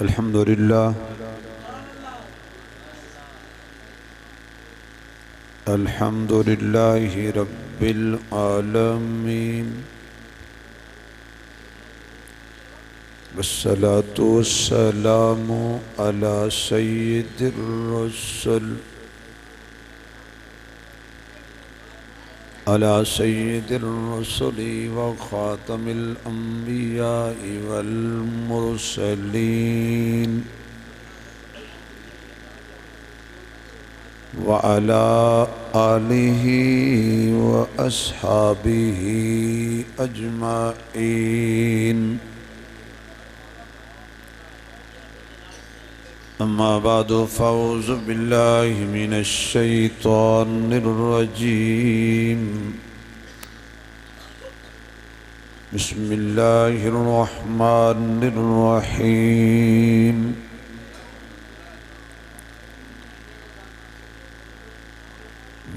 الحمد لله الحمد لله رب العالمين والصلاة والسلام على سيد الرسل وخاتم الأنبياء والمرسلين وعلى آله وأصحابه أجمعين. أما بعد فأعوذ بالله من الشيطان الرجيم. بسم الله الرحمن الرحيم.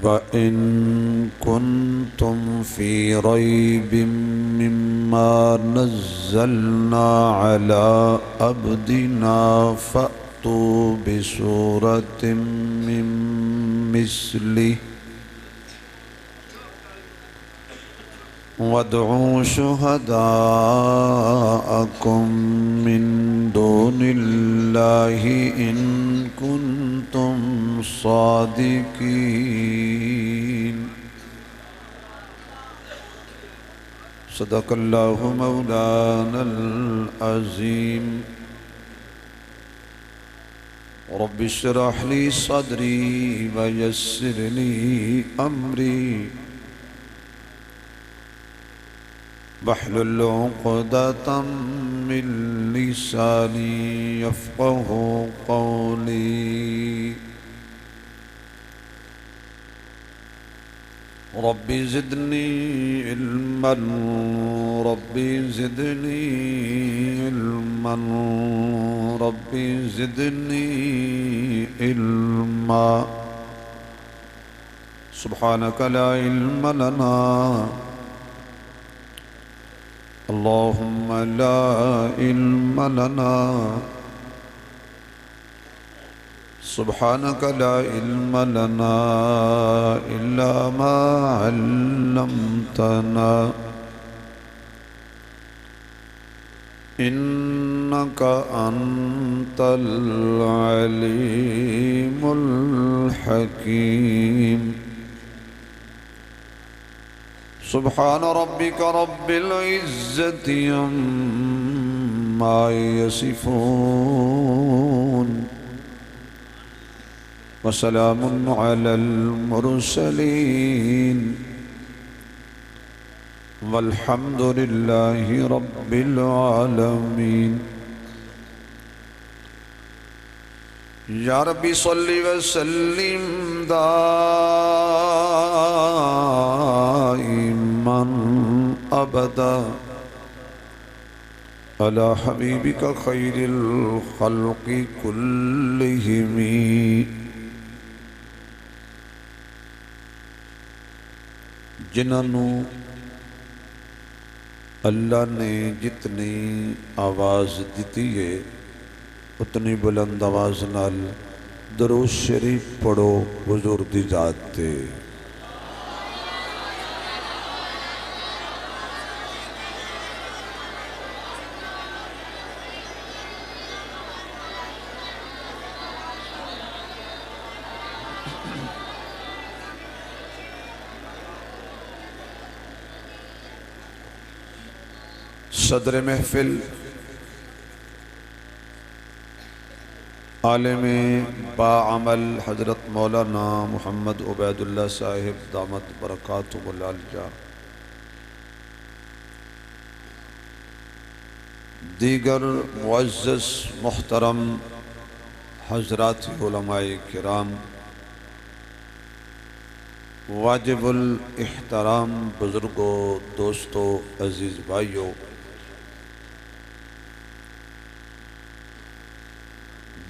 وَإِن كُنتُمْ فِي رَيْبٍ مِّمَّا نَزَّلْنَا عَلَىٰ عَبْدِنَا فَأْتُوا بِسُورَةٍ مِّن مِّثْلِهِ وَادْعُوا شُهَدَاءَكُم مِّن دُونِ اللَّهِ إِن كُنتُمْ صادقين. صدق الله مولانا العظيم. رب اشرح لي صدري ويسر لي أمري واحلل عقدة من لساني يفقه قولي. ربي زدني علما ربي زدني علما ربي زدني علما. سبحانك لا علم لنا اللهم لا علم لنا سبحانك لا علم لنا إلا ما علمتنا إنك أنت العليم الحكيم. سبحان ربك رب العزة عما يصفون وسلام على المرسلين والحمد لله رب العالمين. یا ربی صلی وسلم دائما ابدا على حبیبک خیر الخلق کلہم. جنہوں اللہ نے جتنی آواز دیتی ہے اتنی بلند آواز نال درود شریف پڑھو حضور دی ذات تے. صدر محفل عالم با عمل حضرت مولانا محمد عبید اللہ صاحب دامت برکاتہ العالیہ، دیگر معزز محترم حضرات علماء کرام، واجب الاحترام بزرگوں، دوستوں، عزیز بھائیوں،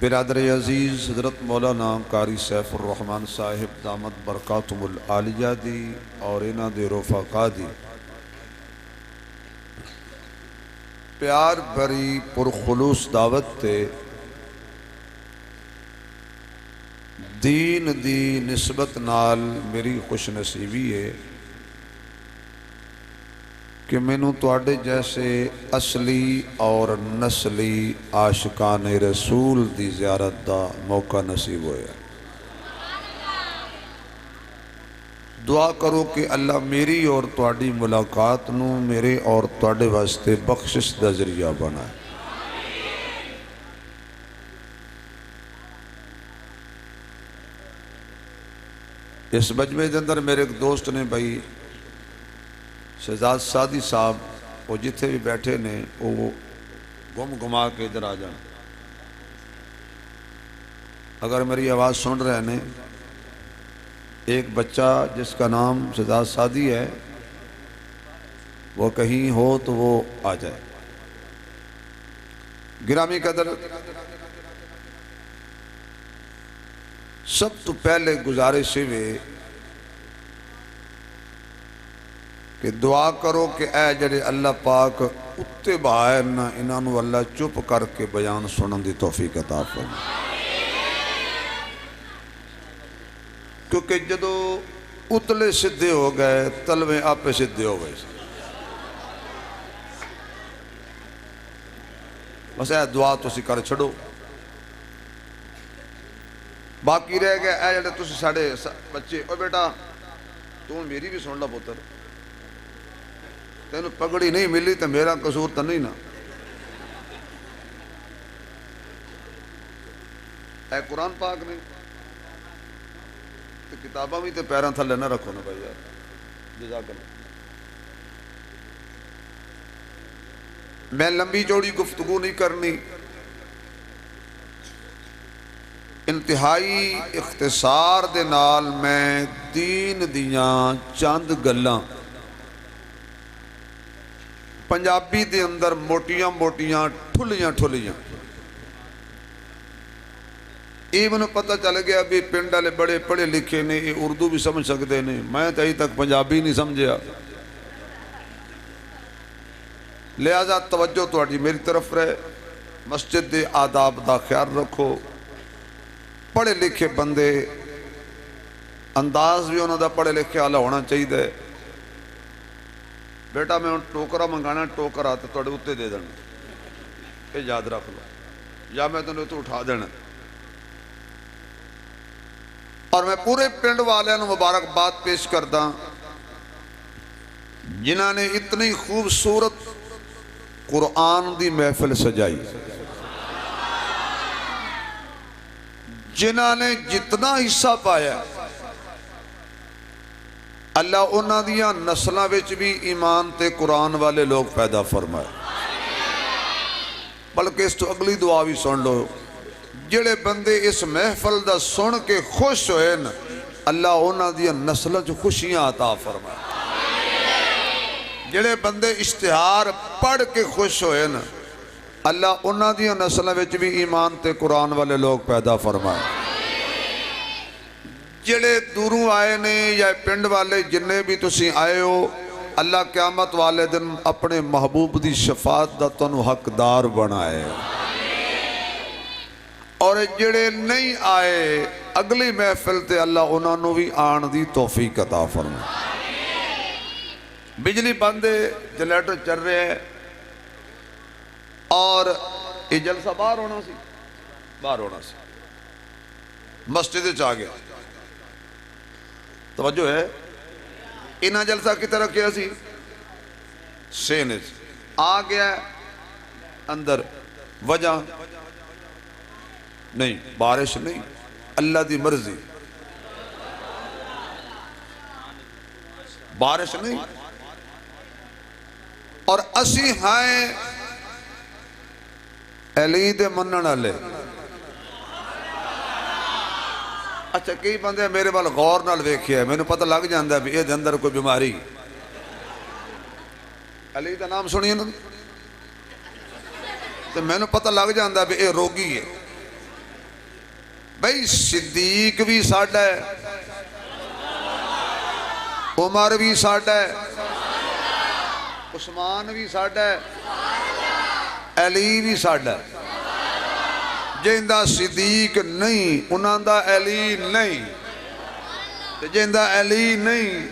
برادر عزیز حضرت مولانا قاری سیف الرحمن صاحب دامت برکاتہم العالیہ دی اور انہاں دے رفقا دی پیار بھری پرخلوص دعوت تے دین دی نسبت نال میری خوش نصیبی ہے کہ مینوں تواڈے جیسے اصلی اور نسلی عاشقان رسول دی زیارت دا موقع نصیب ہویا۔ دعا کرو کہ اللہ میری اور تواڈی ملاقات نو میرے اور تواڈے واسطے بخشش دا ذریعہ بنائے۔ اس مجمع دے اندر میرے ایک دوست نے بھائی شہزاد سادی صاحب وہ جتھے بھی بیٹھے نے وہ گم گما کے ادھر آ جائیں، اگر میری آواز سن رہے ہیں۔ ایک بچہ جس کا نام شہزاد سادی ہے وہ کہیں ہو تو وہ آ جائے۔ گرامی قدر، سب تو پہلے گزارش ہوئے کہ دعا کرو کہ اے جڑے اللہ پاک اتے باہر نہ انہاں نو اللہ چپ کر کے بیان سنن دی توفیق عطا فرمائے، کیونکہ جدو اتلے سدھے ہو گئے تلوے آپے سدھے ہو گئے۔ بس اے دعا تسی کر چھڑو، باقی رہ گئے اے جڑے تسی ساڑے بچے، او بیٹا تو میری بھی سن لا پتر، تینوں پگڑی نہیں ملی تو میرا قصور تو نہیں نا۔ اے قرآن پاک نے تو کتاباں بھی تو پیراں تھلے نہ رکھو نا بھائی یار، جزاک اللہ۔ میں لمبی چوڑی گفتگو نہیں کرنی، انتہائی اختصار دے نال میں دین دیاں چند گلاں پنجابی دے اندر موٹیاں موٹیاں ٹھلیاں ٹھلیاں، یہ منو پتہ چل گیا بھی پنڈ والے بڑے پڑھے لکھے نے، یہ اردو بھی سمجھ سکتے نے، میں تو ابھی تک پنجابی نہیں سمجھیا، لہذا توجہ تواڈی میری طرف رہے، مسجد دے آداب دا خیال رکھو، پڑھے لکھے بندے انداز بھی انہوں دا پڑھے لکھے والا ہونا چاہیے۔ بیٹا میں ٹوکرا منگانا، ٹوکرا تو تواڈے اتے دے دینا، یہ یاد رکھ لو، یا میں تمہیں تو اٹھا دینا۔ اور میں پورے پنڈ والے نو مبارکباد پیش کردا جنہاں نے اتنی خوبصورت قرآن دی محفل سجائی، جنہاں نے جتنا حصہ پایا اللہ انہاں دیاں نسلاں وچ بھی ایمان تے قرآن والے لوگ پیدا فرمائے۔ بلکہ اس تو اگلی دعا بھی سن لو، جڑے بندے اس محفل دا سن کے خوش ہوئے نا اللہ انہاں دیاں نسلاں جو خوشیاں عطا فرمائے۔ جڑے بندے اشتہار پڑھ کے خوش ہوئے نا اللہ انہاں دیاں نسلاں وچ بھی ایمان تے قرآن والے لوگ پیدا فرمائے۔ جڑے دوروں آئے نے یا پنڈ والے جننے بھی تسی آئے ہو، اللہ قیامت والے دن اپنے محبوب دی شفاعت دا تنو حقدار بنائے، اور جڑے نہیں آئے اگلی محفل تے اللہ انہوں نے بھی آن دی توفیق عطا فرمائے۔ بجلی بندے جنریٹر چل رہے ہیں اور یہ جلسہ باہر ہونا سی، باہر ہونا سی، مسجد چاہ گیا، توجہ ہے، انہاں جلسہ کی طرح کیا سی سینج آ گیا اندر، وجہ نہیں، بارش نہیں، اللہ دی مرضی، بارش نہیں، اور اسی ہائیں علی دے منن والے۔ اچھا کئی بندے میرے وال غور نال ویکھیا ہے، مینوں پتہ لگ جاندا ہے بھی یہ دے اندر کوئی بیماری، علی دا نام سنیے نا تو مینوں پتہ لگ جاندا ہے بھی یہ روگی ہے، بھئی صدیق بھی ساڈا ہے، عمر بھی ساڈا ہے، عثمان بھی ساڈا ہے، علی بھی ساڈا ہے۔ جیندہ صدیق نہیں انہاں دا علی نہیں، جیندہ علی نہیں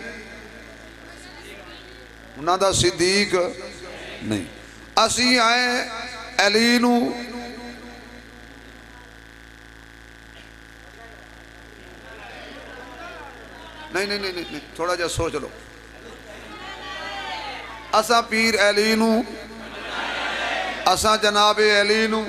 انہاں دا صدیق نہیں۔ اسی آئے علی نو نہیں تھوڑا جا سوچ لو، اساں پیر علی نو، اساں جناب علی نو،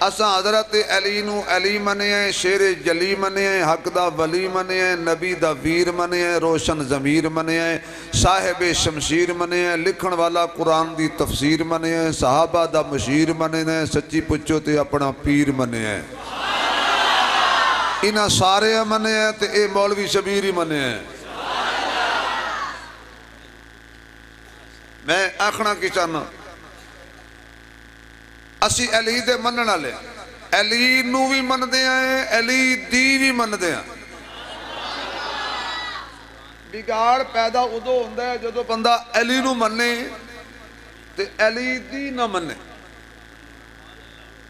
اساں حضرت علی نو علی منے ہیں، شیر جلی منے ہیں، حق دا ولی منے ہیں، نبی دا ویر منے ہیں، روشن ضمیر منے ہیں، صاحب شمشیر منے ہیں، لکھن والا قرآن دی تفسیر منے ہیں، صحابہ دا مشیر منے ہیں، سچی پچھو تے اپنا پیر منے ہیں۔ انہاں سارے منے ہیں تے اے مولوی شبیر ہی منے ہیں۔ میں آخنا کی چاہنا اسی علی دے منن والے، علی نو بھی مندے ہیں، علی دی بھی مندے ہیں۔ بگاڑ پیدا ادو ہوندا ہے جدو بندہ علی نو منے تے علی دی نہ منے۔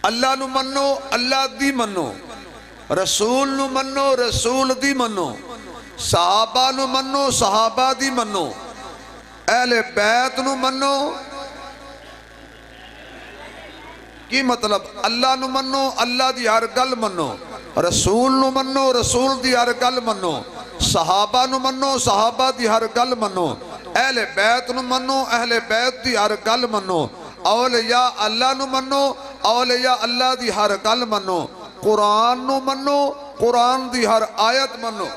اللہ نو منو اللہ دی منو، رسول نو منو رسول دی منو، صحابہ نو منو صحابہ دی منو، اہل بیت نو منو۔ کی مطلب؟ اللہ نو منو اللہ دی ہر گل منو، رسول نو منو رسول دی ہر گل منو، صحابہ نو منو صحابہ دی ہر گل منو، اہل بیت نو منو اہل بیت دی ہر گل منو، اولیاء اللہ نو منو اولیاء اللہ دی ہر گل منو، قرآن نو منو قرآن دی ہر آیت منو۔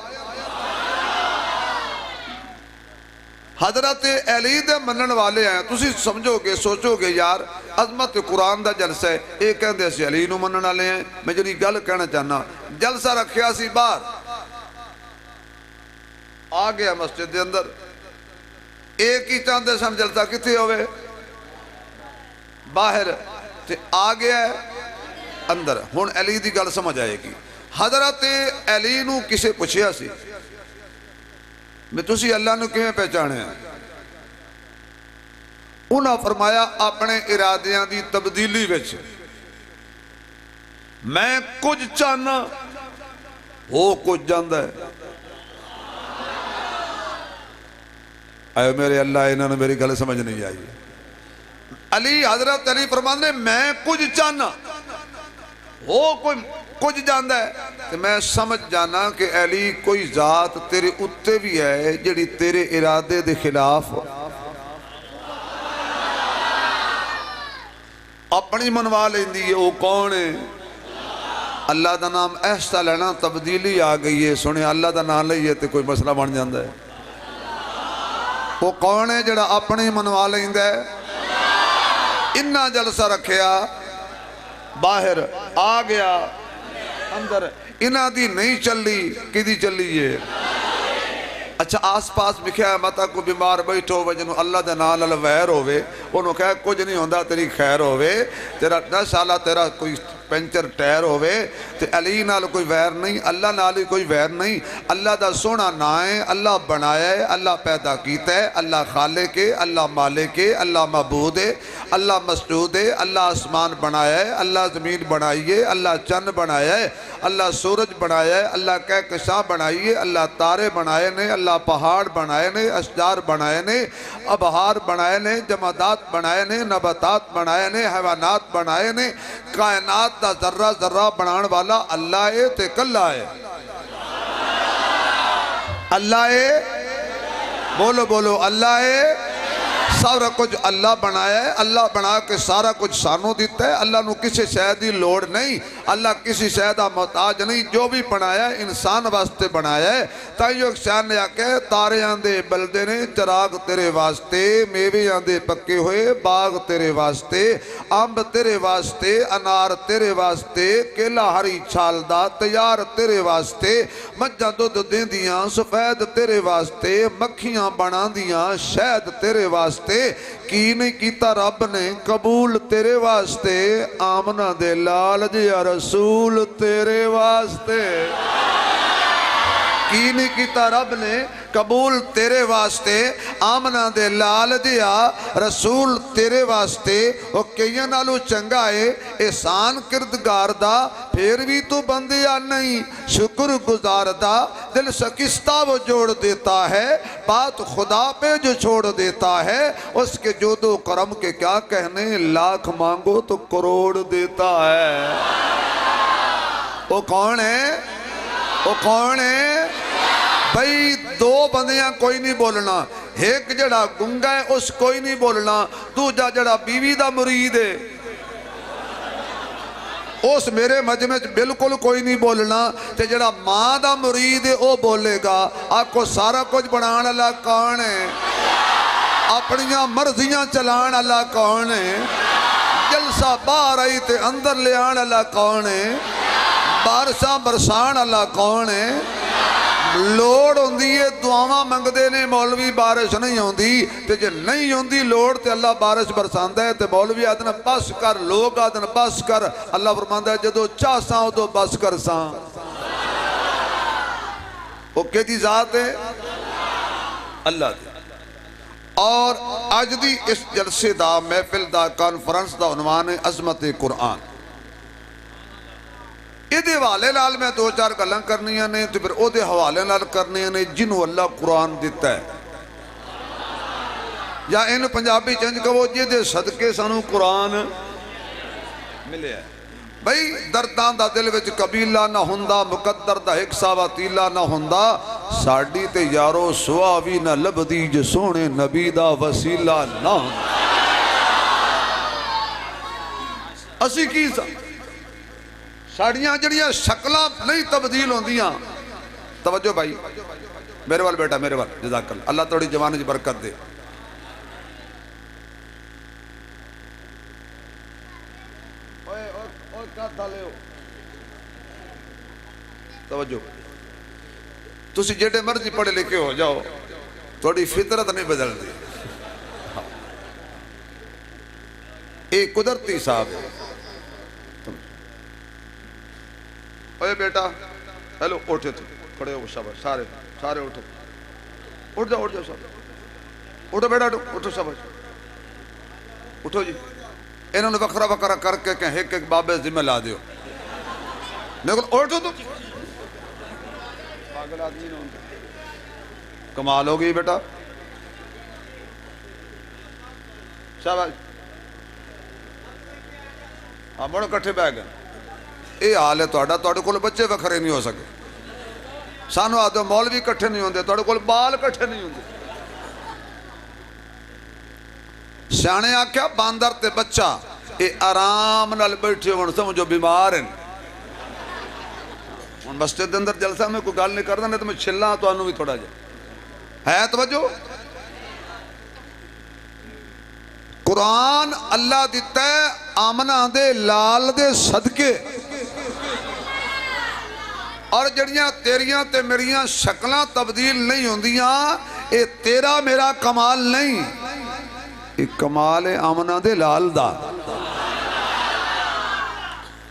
حضرت علی دے منن والے ہیں، تسی سمجھو گے سوچو گے یار عظمت قرآن دا جلسہ ہے، ایک کہندے اسی علی نو منن والے ہیں۔ میں جنہی گل کہنا چاہنا، جلسہ رکھیا سی باہر، آ گیا مسجد دے اندر، ایک ہی چاہندے سن جلسہ کتھے ہوئے باہر، تے آ گیا اندر۔ ہن علی دی گل سمجھ آئے گی۔ حضرت علی نو کسے پوچھیا سی میں تسی اللہ نو کیویں پہچانے ہیں؟ انہاں فرمایا اپنے ارادیاں دی تبدیلی وچ، میں کچھ چاہنا وہ کچھ جاندا ہے۔ اے میرے اللہ انہوں نے میری گل سمجھ نہیں آئی۔ علی حضرت علی فرمانے میں کچھ چاہنا وہ کچھ جاندا ہے، کہ میں سمجھ جانا کہ علی کوئی ذات تیرے اتے بھی ہے جڑی تیرے ارادے دے خلاف اپنی منوا لیندی ہے۔ وہ کون ہے؟ اللہ دا نام ایسا لینا تبدیلی آ گئی ہے، سنے اللہ دا نام لئیے تے کوئی مسئلہ بن جاندہ ہے۔ وہ کون ہے جڑا اپنی منوا لیندہ ہے؟ انہا جلسہ رکھیا باہر آ گیا اندر، انہا دی نہیں چلی کدی چلی ہے؟ اچھا آس پاس بکھیا ہے متا کو بیمار بیٹھو وجنو اللہ دے نال الویر ہوئے، انہوں کہا کچھ نہیں ہوندہ تیری خیر ہوئے، تیرا 10 سالہ تیرا کوئی پینچر ٹیر ہوئے، تے علی نال کوئی ویر نہیں، اللہ نال کوئی ویر نہیں۔ اللہ دا سونا نائیں، اللہ بنایا ہے، اللہ پیدا کیتا ہے، اللہ خالق ہے، اللہ مالک ہے، اللہ معبود ہے، اللہ مسجود ہے، اللہ آسمان بنایا ہے، اللہ زمین بنائی ہے، اللہ چند بنایا ہے، اللہ سورج بنایا ہے، اللہ کہکشاں بنائی ہے، اللہ تارے بنائے نے، اللہ پہاڑ بنائے نے، اشجار بنائے نے، ابہار بنائے نے، جمادات بنائے نے، نباتات بنائے نے، حیوانات بنائے نے، کائنات دا ذرہ ذرہ بنان والا اللہ ہے تے کلہ ہے۔ اللہ ہے، بولو بولو اللہ ہے، سارا کچھ اللہ بنایا ہے، اللہ بنا کے سارا کچھ سانوں دیتا ہے، اللہ نو کسی شاید دی لوڑ نہیں، اللہ کسی شاید محتاج نہیں، جو بھی بنایا ہے انسان واسطے بنایا ہے۔ تائیو ایک شاعر نے آکے تارے آندے بلدے نے چراغ تیرے واسطے، میوے آندے پکے ہوئے باغ تیرے واسطے، آمب تیرے واسطے، انار تیرے واسطے، کیلا ہری چھالدہ تیار تیرے واسطے، مجھاں دودھ دیں دیاں سفید تیرے واسطے، مکھیاں بنا دیاں شہد تیرے واسطے، واسطے کی نہیں کیتا رب نے قبول تیرے واسطے آمنہ دے لال جیا رسول تیرے واسطے کی نہیں کیتا رب نے قبول تیرے واسطے آمنہ دے لال دیا رسول تیرے واسطے او کئیاں نالو چنگا ہے احسان کردگار دا پھر بھی تو بندیا نہیں شکر گزار دا دل شکستہ وہ جوڑ دیتا ہے بات خدا پہ جو چھوڑ دیتا ہے اس کے جود و کرم کے کیا کہنے لاکھ مانگو تو کروڑ دیتا ہے وہ کون ہے وہ کون ہے بھئی دو بندیاں کوئی نہیں بولنا ایک جڑا گنگا ہے اس کوئی نہیں بولنا دوجا جڑا بیوی دا مرید ہے اس میرے مجمع بالکل کوئی نہیں بولنا تے جڑا ماں دا مرید ہے وہ بولے گا آپ کو سارا کچھ بنان اللہ کون ہے اپنیاں مرضیاں چلان اللہ کون ہے جلسہ باہر آئی تے اندر لے آن اللہ کون ہے بارشاں برسان اللہ کون ہے لوڑ ہوندی ہے دعاواں منگدے نے مولوی بارش نہیں ہوندی تے جے نہیں ہوندی لوڑ تے اللہ بارش برساندا ہے تے مولوی آدھنا بس کر لوگ آدھنا بس کر اللہ فرماندا ہے جدو چاہ ساں ادو بس کر ساں وہ کیدی ذات ہے اللہ دی اور اج دی اس جلسے دا محفل دا کانفرنس دا عنوان ہے عظمت قرآن یہ دے حوالے نال میں دو چار گلاں کرنیاں نے تو پھر او دے حوالے نال کرنیاں نے جنہوں اللہ قرآن دیتا ہے یا ان پنجابی چنج کہو جے دے صدقے سانو قرآن ملے ہے بھئی دردان دا دل وچ قبیلہ نہ ہوندا مقدر دا ایک ساواتیلہ نہ ہوندا ساڑی تے یارو سواوی نہ لبدی جو سونے نبی دا وسیلہ نہ ہوندا اسی کی ساڑیاں جڑیاں شکلہ نہیں تبدیل ہوندیاں توجہ بھائی میرے وال بیٹا میرے وال جزاک اللہ اللہ توڑی جوانی جی برکت دے توجہ تسی جیڑے مرضی پڑھے لکھے ہو جاؤ توڑی فطرت نہیں بدل دی ایک قدرتی صاحب ہے اوے بیٹا ہیلو اٹھے تھے کھڑے ہو شاباش سارے سارے اٹھو اٹھ جاؤ سب اٹھو بیٹا اٹھو شاباش اٹھو جی انہوں نے وکرہ وکرہ کر کے کہیں ایک ایک بابے ذمہ لا دیو لیکن اٹھو تو پاگل آدمی نہ کمال ہو گئی بیٹا شاباش ہاں مڑو کٹھے بیگ ہیں یہ حال ہے توڑے کول بچے وکھرے نہیں ہو سکے سانو آدھو مولوی کٹھے نہیں ہوندے توڑے کول بال کٹھے نہیں ہوندے سیانے آکھیا باندر تے بچہ اے آرام نال بیٹھے ہون سمجھو بیمار ہیں ان مسجد اندر جلسہ میں کوئی گال نہیں کرنا نہیں تو میں چھلا تو آنو بھی تھوڑا جائے ہے توجہ قرآن اللہ دیتا ہے آمنہ دے لال دے صدقے اور جڑیاں تیریاں تے میریاں شکلاں تبدیل نہیں ہوندیاں اے تیرا میرا کمال نہیں اے کمال آمنہ دے لال دا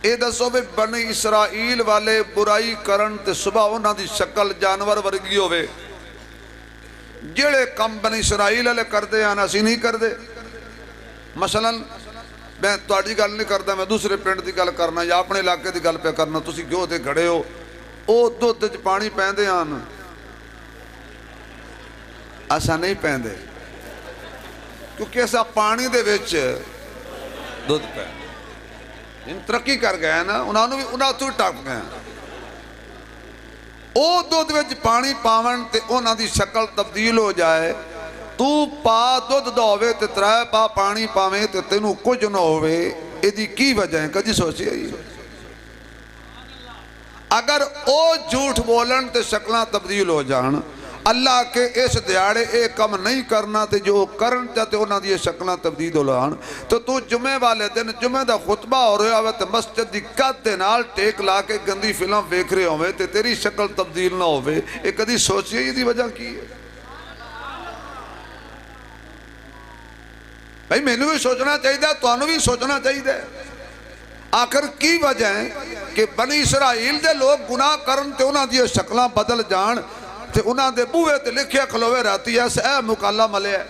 اے دسو بے بنی اسرائیل والے برائی کرن تے صبح انہاں دی شکل جانور ورگی ہوئے جڑے کم بنی اسرائیل والے کر دے آنا سی نہیں کر دے مثلا میں تواڈی گل نہیں کردا میں دوسرے پنڈ دی گل کرنا یا اپنے علاقے دی گل پہ کرنا تسی کیوں تے کھڑے ہو او دودھ وچ پانی پیندے آن ایسا نہیں پیندے کیونکہ ایسا پانی دے وچ دودھ پیندے ان ترقی کر گئے نا انہاں تو ٹاپ گئے او دودھ وچ پانی پاون تے انہاں دی شکل تبدیل ہو جائے تو پا دودھ دا ہوئے تے ترائے پا پانی پاویں تے تینوں کچھ نہ ہوئے ایدی کی وجہ ہے کجی سوچی ہے اگر او جھوٹ بولن تے شکلاں تبدیل ہو جان اللہ کے اس دیاڑے ایک کم نہیں کرنا تے جو کرن چاہتے انہاں دی شکلاں تبدیل ہو لان تو جمعے والے دن جمعے دا خطبہ ہو رہا ہوئے تے مسجد دی قد دے نال ٹیک لا کے گندی فلم ویکھ رہے ہوئے تے تیری شکل تبدیل نہ ہوئے ایک کدی سوچیے یہ دی وجہ کی ہے بھائی مینوں بھی سوچنا چاہیے، تانوں بھی سوچنا چاہیے۔ آخر کی وجہ ہے کہ بنی اسرائیل دے لوگ گناہ کرن تے انہاں دی شکلاں بدل جان تے انہاں دے بوئے تے لکھیا کھلوے رہتی ایسے اے مکالا ملے ہے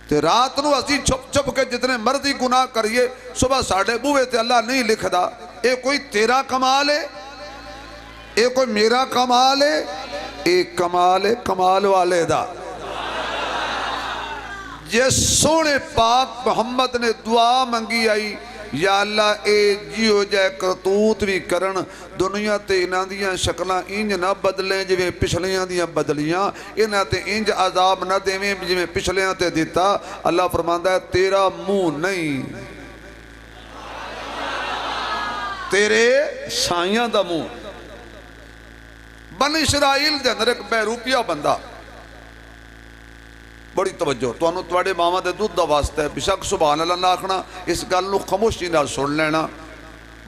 تے رات نو اسی چھپ چھپ کے جتنے مرضی گناہ کریے صبح ساڑھے بوئے تے اللہ نہیں لکھ دا۔ اے کوئی تیرا کمال ہے، اے کوئی میرا کمال ہے، اے کمال ہے کمال والے دا۔ جس سونے پاک محمد نے دعا منگی آئی، یا اللہ اے جیو جائے کرتوت بھی کرن دنیا تے انہاں دیاں شکلاں انج نہ بدلیں جویں پچھلیاں دیاں بدلیاں، انہاں تے انج عذاب نہ دیویں جویں پچھلیاں تے دیتا۔ اللہ فرماندا ہے تیرا منہ نہیں، تیرے سائیاں دا منہ۔ بن اسرائیل دے اندر ایک بہروپیہ بندہ، بڑی توجہ تو انہوں توڑے ماما دے دودھ دا واسطہ ہے، بشک سبحان اللہ نہ آکھنا، اس گل نو خاموشی نال سن لینا۔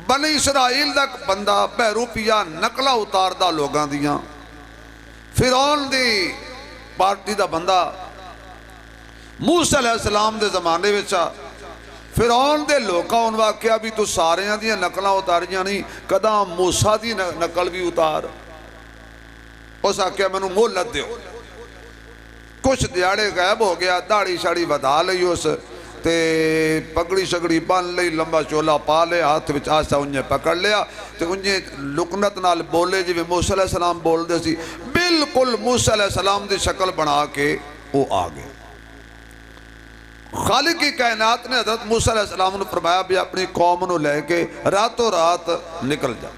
بنی اسرائیل دا بندہ بہروپیہ نقلہ اتار دا لوگاں دیاں، فرعون دی پارٹی دا بندہ، موسیٰ علیہ السلام دے زمانے وچا فرعون دے لوکاں ان واقعہ بھی تو ساریاں دیاں نقلہ اتاریاں نہیں، کداں موسیٰ دی نقل بھی اتار۔ اس آکھیا میں نو مہلت دیو، کچھ دیاڑے غائب ہو گیا، داڑھی شاڑی ودا لئی اس تے پگڑی شگڑی بان لئی، لمبا چولا پا لے، ہاتھ وچ آسا انہیں پکڑ لیا تے انہیں لکنت نال بولے جی موسیٰ علیہ السلام بول دے سی، بالکل موسیٰ علیہ السلام دی شکل بنا کے وہ آگے۔ خالق کی کائنات نے حضرت موسیٰ علیہ السلام نے فرمایا بھی اپنی قوم نو لے کے راتوں رات نکل جا۔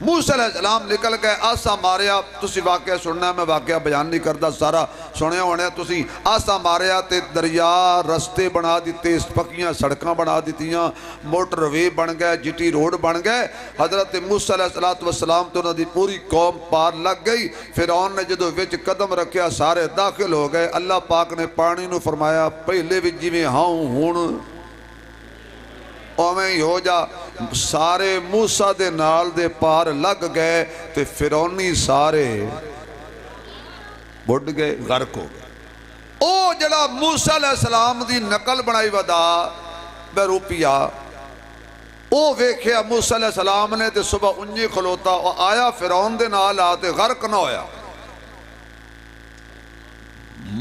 موسیٰ علیہ السلام نکل گئے، آسا ماریا، تسی واقعہ سننا ہے، میں واقعہ بیان نہیں کردا، سارا سنے ہونے تسی۔ آسا ماریا تے دریا رستے بنا دیتے، پکیاں سڑکاں بنا دیتیاں، موٹر وے بن گئے، جٹی روڈ بن گئے۔ حضرت موسیٰ علیہ السلام تو انہوں دی پوری قوم پار لگ گئی۔ فرعون نے جدو وچ قدم رکھیا سارے داخل ہو گئے۔ اللہ پاک نے پانی نو فرمایا پہلے وچ جویں ہاؤں ہون اویں ہی ہو جا۔ سارے موسیٰ دے نال دے پار لگ گئے تے فرعونی سارے بڑھ گئے، غرق ہو گئے۔ او جڑا موسیٰ علیہ السلام دی نقل بنائی ودا بہروپیہ، او ویکھیا موسیٰ علیہ السلام نے تے صبح انجی کھلوتا اور آیا فرعون دے نال آتے غرق نہ ہویا۔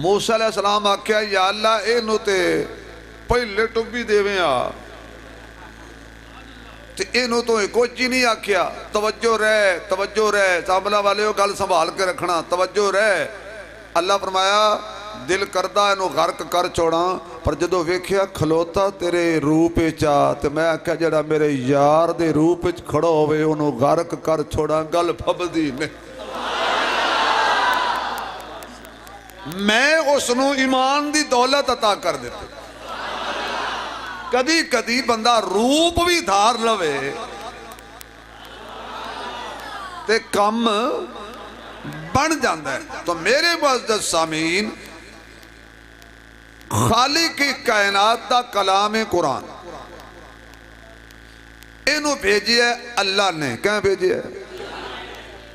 موسیٰ علیہ السلام آکھیا یا اللہ اینو تے پہلے ٹبی دیویں آ تے اینو تو کچھ ہی نہیں آکھیا۔ توجہ رہے ساملہ والے ہو گل سنبھال کے رکھنا، توجہ رہے۔ اللہ فرمایا دل کردہ اینو غرق کر چھوڑا، پر جدو ویکھیا کھلوتا تیرے روپ چا تے میں آکھیا جڑا میرے یار دے روپ کھڑا ہوئے انو غرق کر چھوڑا، گل پھبدی نہیں۔ میں اس نو ایمان دی دولت عطا کر دیتے۔ کدی کدی بندہ روپ بھی دھار لوے تے کم بن جاندہ ہے۔ تو میرے معزز سامعین، خالق کی کائنات دا کلام قرآن انہوں بھیجی ہے اللہ نے، کہاں بھیجی ہے؟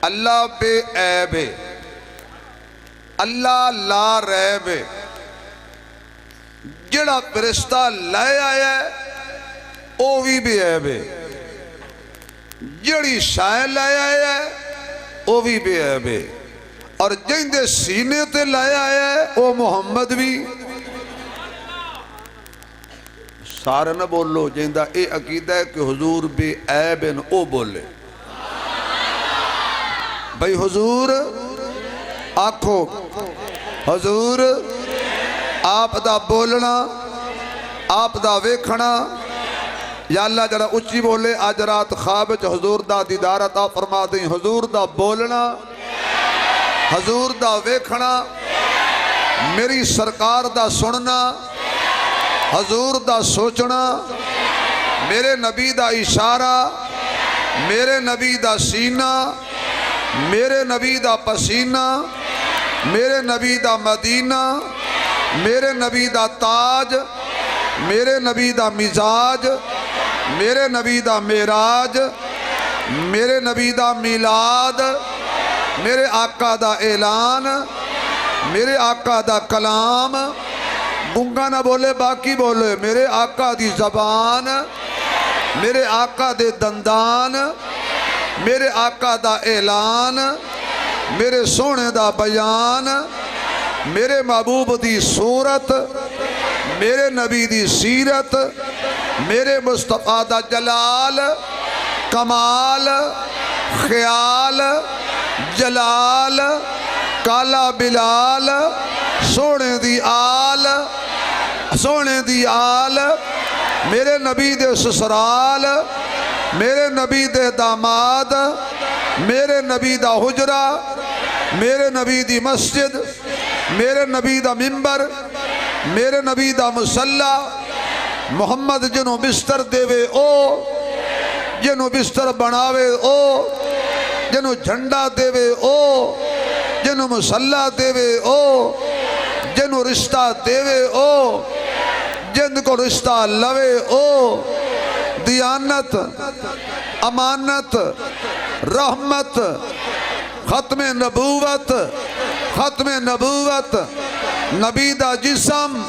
اللہ بے عیب ہے، اللہ لا ریب ہے۔ جڑا فرشتہ لائے آیا ہے او بھی بے عیب ہے، جڑی شائع لائے آیا ہے او بھی بے عیب ہے، اور جن دے سینے تے لائے آیا ہے او محمد بھی۔ سارے نہ بولو جن دا اے عقیدہ ہے کہ حضور بے عیب ہیں او بولے بھئی حضور آکھو، حضور آپ دا بولنا، آپ دا ویکھنا، یا اللہ جڑا اچھی بولے آج رات خواب حضور دا دیدار عطا فرما دیں۔ حضور دا بولنا، حضور دا ویکھنا، میری سرکار دا سننا، حضور دا سوچنا، میرے نبی دا اشارہ، میرے نبی دا سینہ، میرے نبی دا پسینہ، میرے نبی دا مدینہ، میرے نبی دا تاج، میرے نبی دا مزاج، میرے نبی دا معراج، میرے نبی دا میلاد، میرے آقا دا اعلان، میرے آقا دا کلام، گونگا نہ بولے باقی بولے میرے آقا دی زبان میرے آقا دے دندان میرے آقا دا اعلان میرے سونے دا بیان میرے محبوب دی صورت میرے نبی دی سیرت میرے مصطفیٰ دا جلال کمال خیال جلال کالا بلال سونے دی آل میرے نبی دے سسرال میرے نبی دے داماد میرے نبی دا حجرہ میرے نبی دی مسجد میرے نبی دا منبر میرے نبی دا مصلی محمد جنوں بستر دے وے او جنوں بستر بناوے او جنوں جھنڈا دے وے او جنوں مصلی دے وے او جنوں رشتہ دے وے او جن کو رشتہ لوے او دیانت امانت رحمت ختم نبوت نبی دا جسم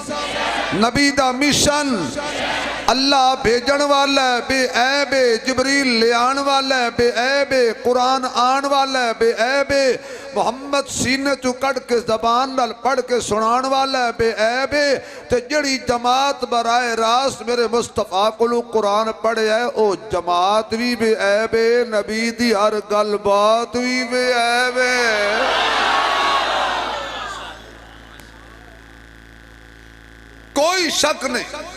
نبی دا مشن اللہ بھیجن والا ہے بے عیب جبریل لے آن والا ہے بے عیب قرآن آن والا ہے بے عیب محمد سینے چو کڑ کے زبان نال پڑھ کے سنان والا ہے بے عیب تے جڑی جماعت برائے راست میرے مصطفیٰ کلو قرآن پڑھے ہے او جماعت بھی بے عیب نبی دی ہر گل بات بھی بے عیب کوئی شک نہیں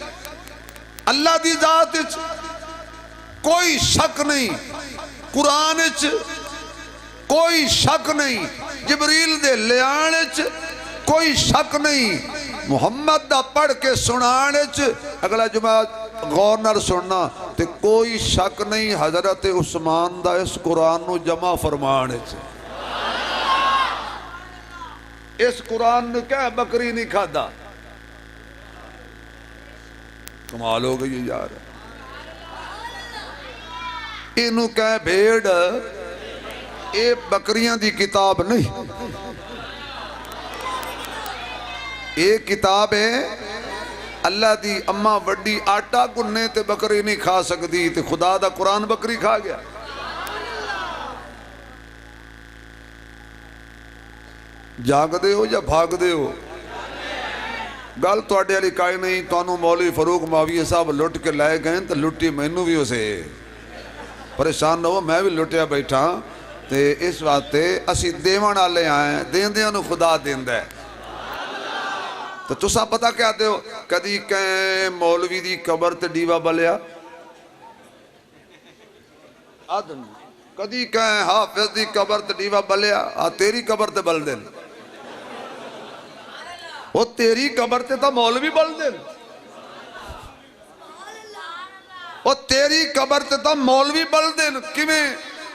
اللہ دی ذات اچ کوئی شک نہیں قرآن اچ کوئی شک نہیں جبریل دے لیان اچ کوئی شک نہیں محمد دا پڑھ کے سنان اچ اگلا جمعہ غور نال سننا تے کوئی شک نہیں حضرت عثمان دا اس قرآن نو جمع فرمان اچ اس قرآن نو کیا بکری نہیں کھادا کمال ہو گئی یار انہوں کہے بھیڑ اے بکریاں دی کتاب نہیں اے کتاب ہے اللہ دی اماں وڈی آٹا گننے تے بکری نہیں کھا سکتی تے خدا دا قرآن بکری کھا گیا جاگ دے ہو یا بھاگ دے ہو گل تو اڈے علی کائی نہیں تو مولوی فاروق معاویہ صاحب لٹ کے لائے گئے تو لٹی مینوں بھی اسے پریشان نہ ہو میں بھی لٹیا بیٹھا تے اس واسطے اسی دیوان والے آئے دین دیاں نو خدا دیندا ہے تو تساں پتہ کیا دے ہو کدی کہیں مولوی دی قبر تے ڈیوا بلیا آدم کدی کہیں حافظ دی قبر تے ڈیوا بلیا تیری قبر تے بل دین وہ تیری قبر تے تا مولوی بل دین وہ تیری قبر تے تا مولوی بل دین کیویں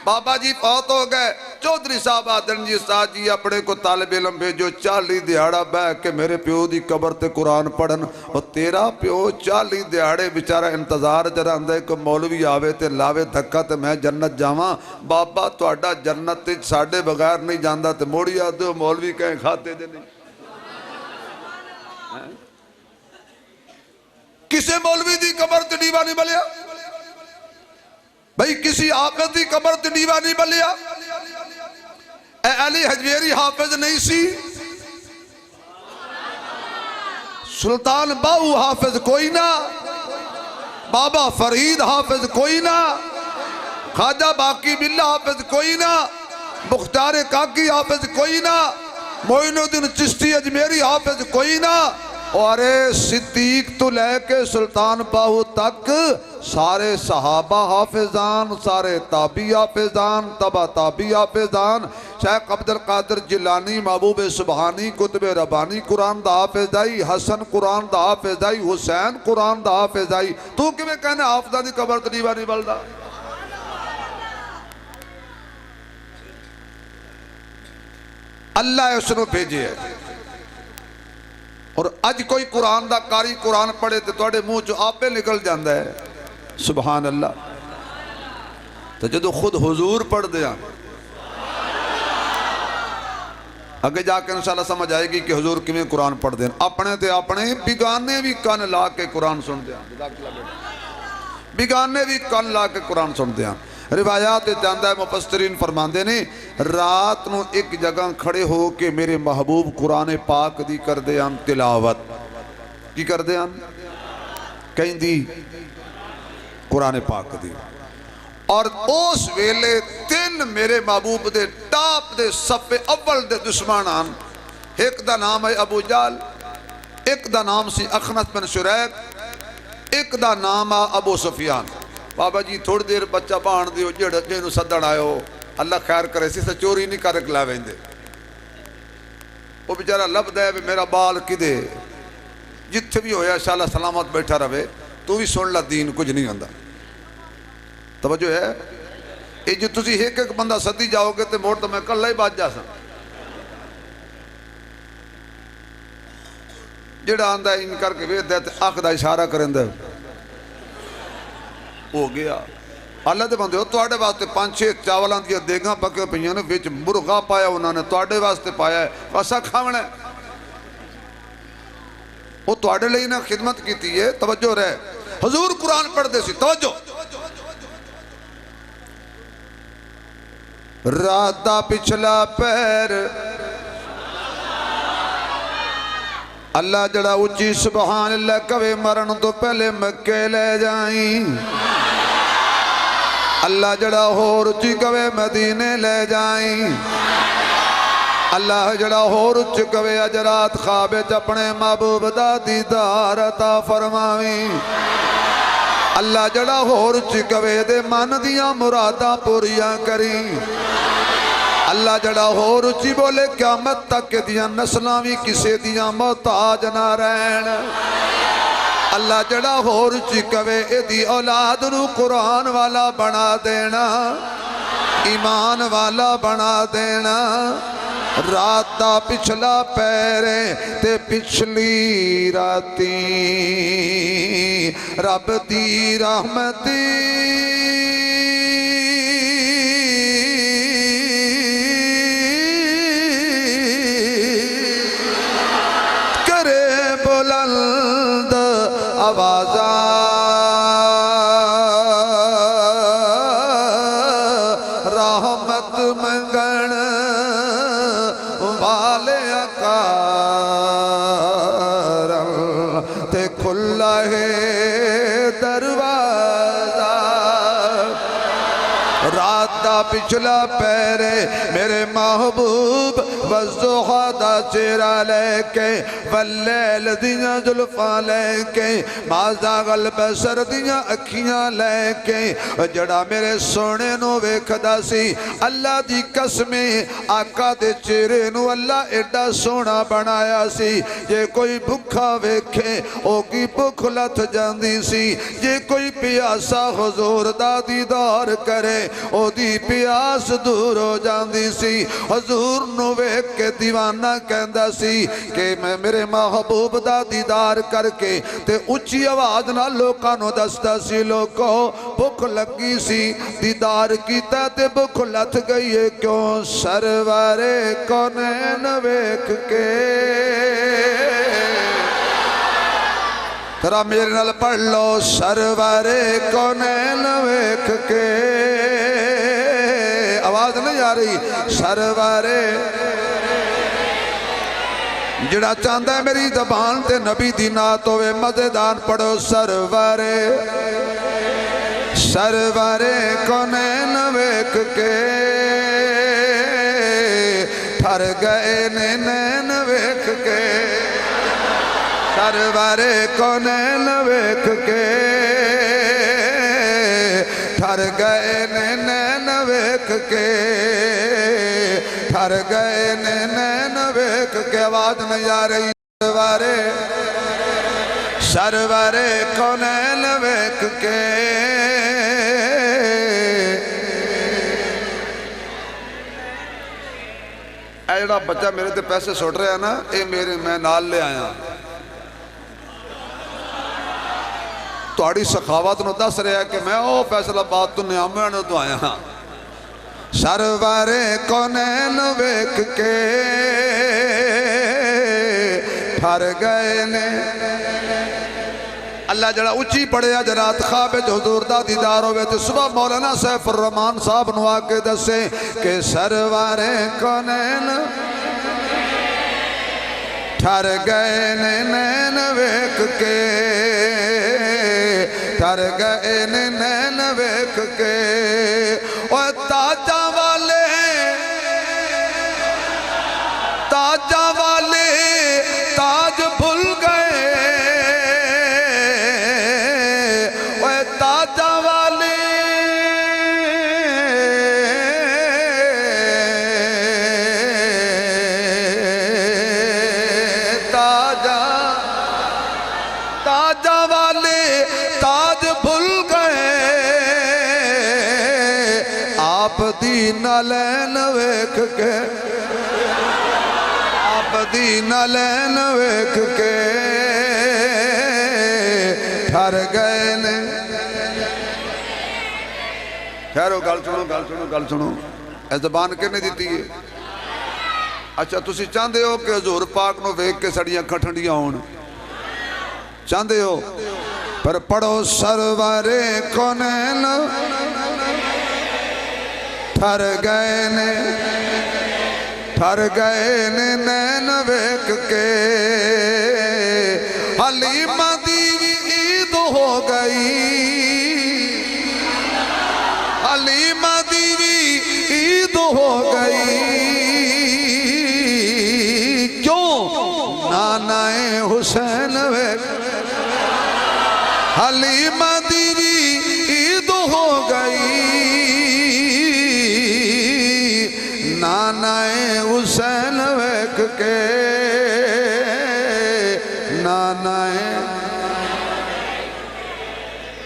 بابا جی فوت ہو گئے چودھری صاحب آدن جی استاد جی اپنے کو طالب علم بھیجو 40 دیہاڑا بہ کے میرے پیو دی قبر تے قرآن پڑھن اور تیرا پیو 40 دیہاڑے بیچارہ انتظار جرا اندے کو مولوی آوے تے لاوے دھکا تے میں جنت جاواں بابا تہاڈا جنت تے ساڈے بغیر نہیں جاندا تے موڑی آدے مولوی کہیں کھاتے دے نہیں کسے مولوی دی قبر تے ڈیوا نہیں بلیا بھئی کسی حافظ دی قبر تے ڈیوا نہیں بلیا اے علی حجویری حافظ نہیں سی سلطان باہو حافظ کوئی نہ بابا فرید حافظ کوئی نہ خواجہ باقی باللہ حافظ کوئی نہ مختار کاکی حافظ کوئی نہ معین الدین چشتی اجمیری حافظ کوئی نہ اور صدیق تو لے کے سلطان باہو تک سارے صحابہ حافظان سارے تابعی حافظان تبع تابعی حافظان شیخ عبدالقادر جیلانی محبوب سبحانی کتب ربانی قرآن دا حافظ آئی حسن قرآن دا حافظ آئی حسین قرآن دا حافظ آئی تو کیویں کہنے حافظہ دی قبر تے ڈیوا نہیں بلدا اللہ اس نے بھیجے ہے اور اج کوئی قرآن دا کاری قرآن پڑھے تو توڑے منہ جو آپے نکل جاندہ ہے سبحان اللہ تو جدو خود حضور پڑھ دیا اگے جا کے انشاءاللہ سمجھ آئے گی کہ حضور کیویں قرآن پڑھ دیں. اپنے تے اپنے بیگانے بھی کن لا کے قرآن سن دیا, بیگانے بھی کن لا کے قرآن سن دیا. روایات جاندہ ہے مفسرین فرماندے نے رات نو ایک جگہ کھڑے ہو کے میرے محبوب قرآن پاک دی کر دے ہم تلاوت کی کر دے ہم کہیں دی قرآن پاک دی. اور اس ویلے تین میرے محبوب دے ٹاپ دے صفے اول دے دشمن آن. ایک دا نام ہے ابو جال, ایک دا نام سی اخنس بن شریک, ایک دا نام ہے ابو سفیان. بابا جی تھوڑی دیر بچہ بان دیو جنہوں صدن آئے ہو اللہ خیر کرے سی سے چوری نہیں کر کلا ویندے. وہ بیچارہ لب دے میرا بال کی دے جتھے بھی ہویا انشاءاللہ سلامت بیٹھا رہے تو بھی سن لا دین کچھ نہیں ہوندہ. توجہ ہے یہ جو تسی ایک ایک بندہ صدی جاؤ گے تے موڑ تو میں کل ہی بات جا سا جڑا آندہ ہے ان کر کے وید دیتے آنکھ دا اشارہ کریں دے ہو گیا. اللہ دے بندے ہو توڑے واسطے 5-6 چاولاں دیا دیگاں پکے پہیاں نے ویچ مرغا پایا انہوں نے توڑے واسطے پایا ہے واسا کھاونا ہے وہ توڑے لئی نے خدمت کی تھی ہے. توجہ رہے حضور قرآن پڑھ دے سی. توجہ رات دا پچھلا پیر اللہ جڑا اچھی سبحان اللہ کوے مرن تو پہلے مکے لے جائیں. اللہ جڑا ہور اچھی کوے مدینے لے جائیں. اللہ جڑا ہور اچھی کوے اجرات خوابت اپنے محبوب دا دیدار عطا فرمائیں. اللہ جڑا ہور اچھی کوے دے من دیاں مرادہ پوریاں کریں. اللہ جڑا ہور اچھی بولے قیامت تک دیاں نسلاں بھی کسے دیاں محتاج نہ رہن. اللہ جڑا ہور اچھی کوے دی اولاد نو قرآن والا بنا دینا, ایمان والا بنا دینا. رات دا پچھلا پیرے تے پچھلی راتی رب دی رحمتی کرے بلند آوازاں رحمت منگن والے اکارم تے کھلا ہے دروازہ. رات دا پچھلا پیرے میرے محبوب والضحا دا چہرہ لے کے واللیل دیاں زلفاں لے کے ما زاغ البصر دیاں اکھیاں لے کے جڑا میرے سونے نو ویکھدا سی. اللہ دی قسمیں آقا دے چہرے نو اللہ ایڈا سونا بنایا سی جے کوئی بھکھا ویکھے او کی بھکھ لتھ جاندی سی. جے کوئی پیاسا حضور دا دیدار کرے او دی پیاس دور ہو جاندی سی. حضور نو ویکھ کے دیوانہ کہندا سی کہ میں میرے محبوب دا دیدار کر کے تے اچھی آواز نہ لوکاں نو دستا سی لوکو بھکھ لگی سی دیدار کیتا تے بھکھ لتھ گئی ہے کیوں سرور کونین ویکھ کے. ترا میرے نال پڑھ لو سرور کونین ویکھ کے. آواز نہیں آ رہی. سرور جڑا چاندہ ہے میری زبان تے نبی دی نعت ہوئے مزیدار پڑھو سرور سرور کونین ویکھ کے ٹھر گئے نین ویکھ کے. سرور کونین ویکھ کے ٹھر گئے نین ویکھ کے ٹھر گئے نین ویکھ کے. آواز نہیں آ رہی. سرور کونین ویکھ کے اے جڑا بچہ میرے تے پیسے سٹ رہا ہے نا اے میرے میں نال لے آیا توڑی سخاوت نو دس رہا ہے کہ میں او فیصلہ بات تو نیامے نو تو آیا ہاں. سرور کونین ویکھ کے ٹھر گئے نے اللہ جڑا اچھی پڑھیا جرات خواب حضور دا دیدار ہوئے تو صبح مولانا سیف الرحمان صاحب نو آکے دسے کہ سرور کونین ٹھر گئے نین ویکھ کے ٹھر گئے نین ویکھ کے اوہ تاجاں والے تاج بھول گئے اوہ تاجاں والے تاجاں والے تاج بھول گئے آپ دی نالین ویکھ کے آپ دی نالین ویکھ کے ٹھر گئے نے ٹھہرو گل سنو اے زبان کنے دیتی ہے اچھا تسی چاہندے ہو کہ حضور پاک نو ویکھ کے سڑیاں کھٹھنڈیاں ہون چاہندے ہو پر پڑھو سرور کونین ٹھر گئے نین ویکھ کے حلیمہ دی عید ہو گئی حلیمہ دی عید ہو گئی کیوں نانا حسین ویکھ حلیمہ دی عید ہو گئی نانا حسین ویکھ کے نانا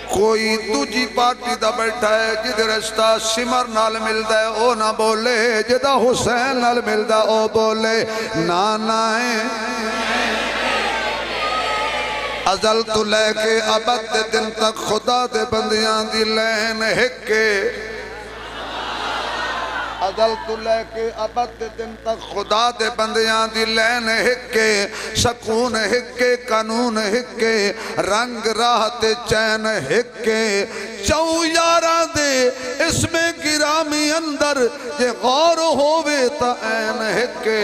کوئی دوجی پارٹی دا بیٹھا ہے جدے رشتہ سمر نال ملدا ہے او نہ بولے جدا حسین نال ملدا او بولے نانا ازل تو لے کے ابد دن تک خدا دے بندیاں دی لین ہکے ازل تو لے کے ابد دن تک خدا دے بندیاں دی لین ہکے سکون ہکے قانون ہکے رنگ راحت چین ہکے چو یارہ دے اس میں گرامی اندر جے غور ہووے تا این ہکے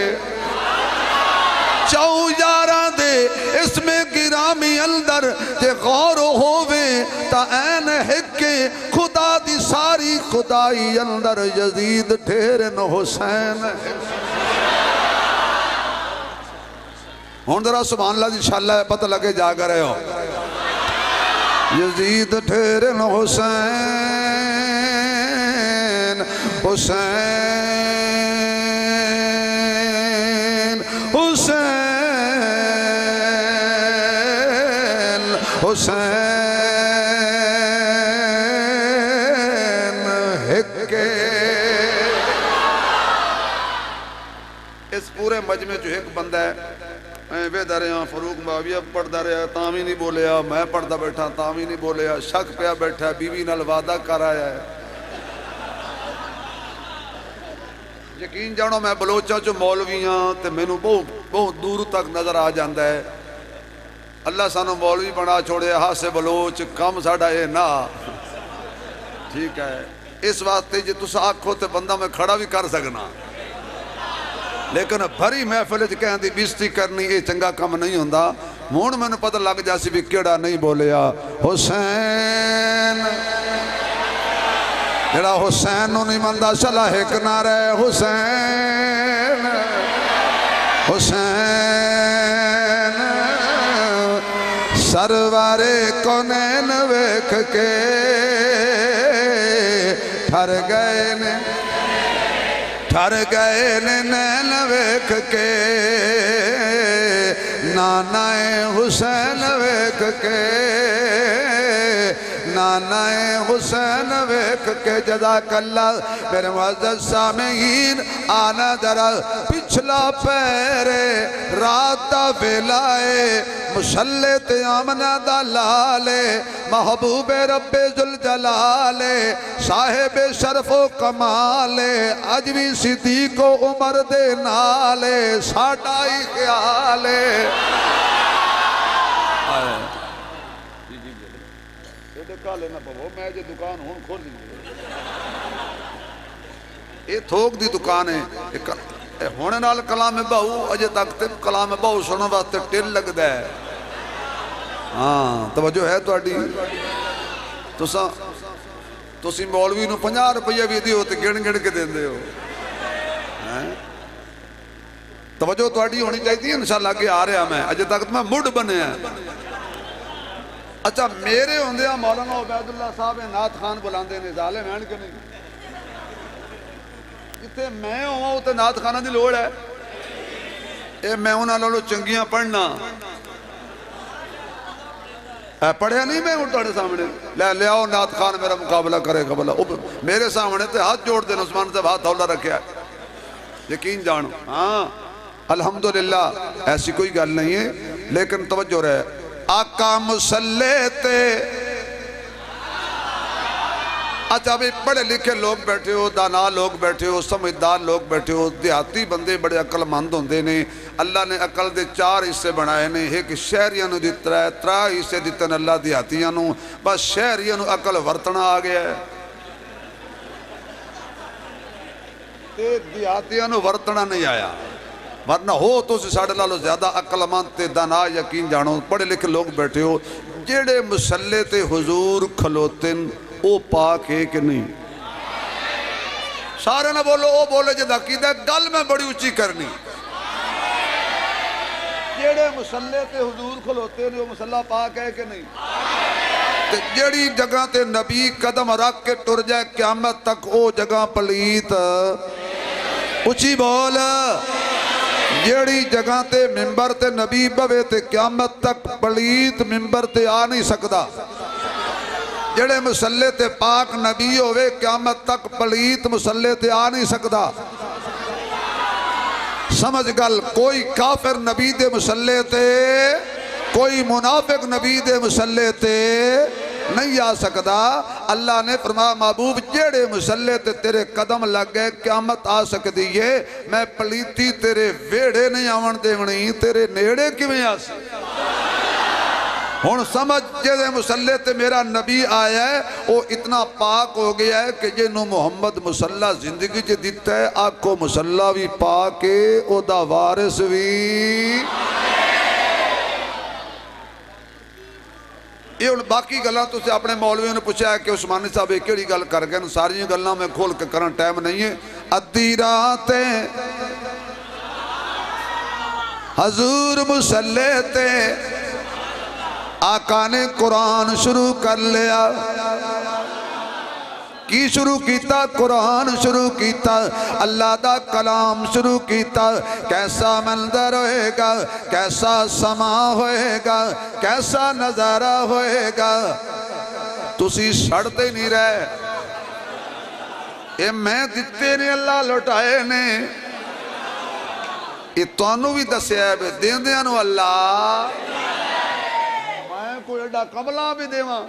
چو یارہ دے اس میں گرامی اندر جے غور ہووے تا این ہکے خدا دی ساری خدائی اندر یزید ٹھیرن حسین ہون ذرا سبحان اللہ انشاءاللہ پتہ لگے جا کر رہے ہو یزید ٹھیرن حسین حسین حسین حسین ہکے اس پورے مجمع جو ایک بندہ ہے میں بیدہ رہا فروق معاویہ پڑھدا رہا تامی نہیں بولیا میں پڑھدا بیٹھا تامی نہیں بولیا شک پیا بیٹھا بیوی نال وعدہ کر آیا ہے یقین جانو میں بلوچا جو مولویاں تے میں نو بہت دور تک نظر آ جاندہ ہے اللہ سانو مولوی بنا چھوڑے ہاسے بلوچ کم ساڑھا ہے نا ٹھیک ہے اس واسطے جی تُسا آکھو تے بندہ میں کھڑا بھی کر سکنا لیکن بھری محفل کہیں دی بیستی کرنی یہ چنگا کم نہیں ہوندہ مون میں نے پتہ لگ جاسی بھی کیڑا نہیں بولیا حسین جڑا حسین نو نہیں مندہ چلا ایک نعرہ حسین حسین سرور کونین ویکھ کے ٹھر گئے نین ویکھ کے نانا حسین ویکھ کے نانا حسین ویکھ کے جزاک اللہ میرے معزز سامعین آنا ذرا پچھلا پیرے رات دا ویلائے مصلی تے آمنہ دا لالے محبوب رب ذوالجلالے صاحب شرف و کمالے اج بھی صدیق و عمر دے نالے ساڈا ہی خیالے کالے نہ پو میں جے دکان ہون کھول دی یہ تھوک دی دکان ہے ہونے نال کلام بہو اجے تک تے کلام بہو سنوں واسطے ٹل لگدا ہے ہاں توجہ ہے تہاڈی تسی مولوی نو 50 روپیہ بھی دیو تے گن گن کے دیندے ہو توجہ تہاڈی ہونی چاہیے انشاءاللہ کہ آ رہا میں اجے تک میں مڈ بنیا اچھا میرے ہوندے مولانا عبید اللہ صاحب نعت خان بلاندے نے ظالم ہیں کہ نہیں جتے میں ہوں تے نعت خانہ دی لوڑ ہے اے میں انہاں لولو چنگیاں پڑھنا پڑھیا نہیں میں ہوں تھوڑے سامنے لے آؤ نعت خان میرا مقابلہ کرے قبلہ میرے سامنے تے ہاتھ جوڑ دیں عثمان صاحب ہاتھ ہولا رکھیا ہے یقین جانو ہاں الحمدللہ ایسی کوئی گل نہیں ہے لیکن توجہ رہے آقا مصلی تے اچھا بھی پڑھے لکھے لوگ بیٹھے ہو دانا لوگ بیٹھے ہو سمجھدار لوگ بیٹھے ہو دیہاتی بندے بڑے عقل مند ہوندے نے اللہ نے عقل دے 4 حصے بنائے نے ایک شہریاں نو دیتا ہے 3 حصے دیتے ہیں اللہ دیہاتیاں نو بس شہریاں نو عقل ورتنا آ گیا ہے تے دیہاتیاں نو ورتنا نہیں آیا ورنہ ہو تو سے ساڑھے لالو زیادہ عقل مند تے دانا یقین جانو پڑھے لکھے لوگ بیٹھے ہو جیڑے مصلی تے حضور کھلوتن او پاک ہے کہ نہیں سارے نہ بولو او بولے جد عقیدہ گل میں بڑی اچھی کرنی جیڑے مصلی تے حضور کھلوتے ہیں وہ مصلی پاک ہے کہ نہیں جیڑی جگہ تے نبی قدم رکھ کے ٹر جائے قیامت تک او جگہ پلیت اچھی بول جیڑی جگہ تے ممبر تے نبی بوے تے قیامت تک پلیت ممبر تے آ نہیں سکدا جڑے مصلی تے پاک نبی ہوئے قیامت تک پلیت مصلی تے آ نہیں سکدا سمجھ گل کوئی کافر نبی دے مصلی تے کوئی منافق نبی دے مصلی تے نہیں آ سکدا اللہ نے فرمایا محبوب جیڑے مصلی تے تیرے قدم لگ گئے قیامت آ سکتی ہے میں پلیتی تیرے ویڑے نہیں آون دیونی تیرے نیڑے کیویں آ سکتی ہون سمجھ جیسے مصلی تے میرا نبی آیا ہے وہ اتنا پاک ہو گیا ہے کہ جنہوں محمد مصلی زندگی جے دیتا ہے آپ کو مصلی بھی پاک ہے او دا وارث بھی یہ ان باقی گلاں تو سے اپنے مولویوں نے پوچھا ہے کہ عثمانی صاحب ایک کیڑی گل کر گئے ساری گلاں میں کھول کے کرن ٹائم نہیں ہے ادھی راتیں حضور مصلی تے آقا نے قرآن شروع کر لیا کی شروع کیتا قرآن شروع کیتا اللہ دا کلام شروع کیتا کیسا منظر ہوئے گا کیسا سما ہوئے گا کیسا نظارہ ہوئے گا تسی سڑتے نہیں رہے اے میں دیتے نے اللہ لوٹائے نے یہ توانو بھی دسیا ہے دین دیانو اللہ کوئی ایڈا کملا بھی دیواں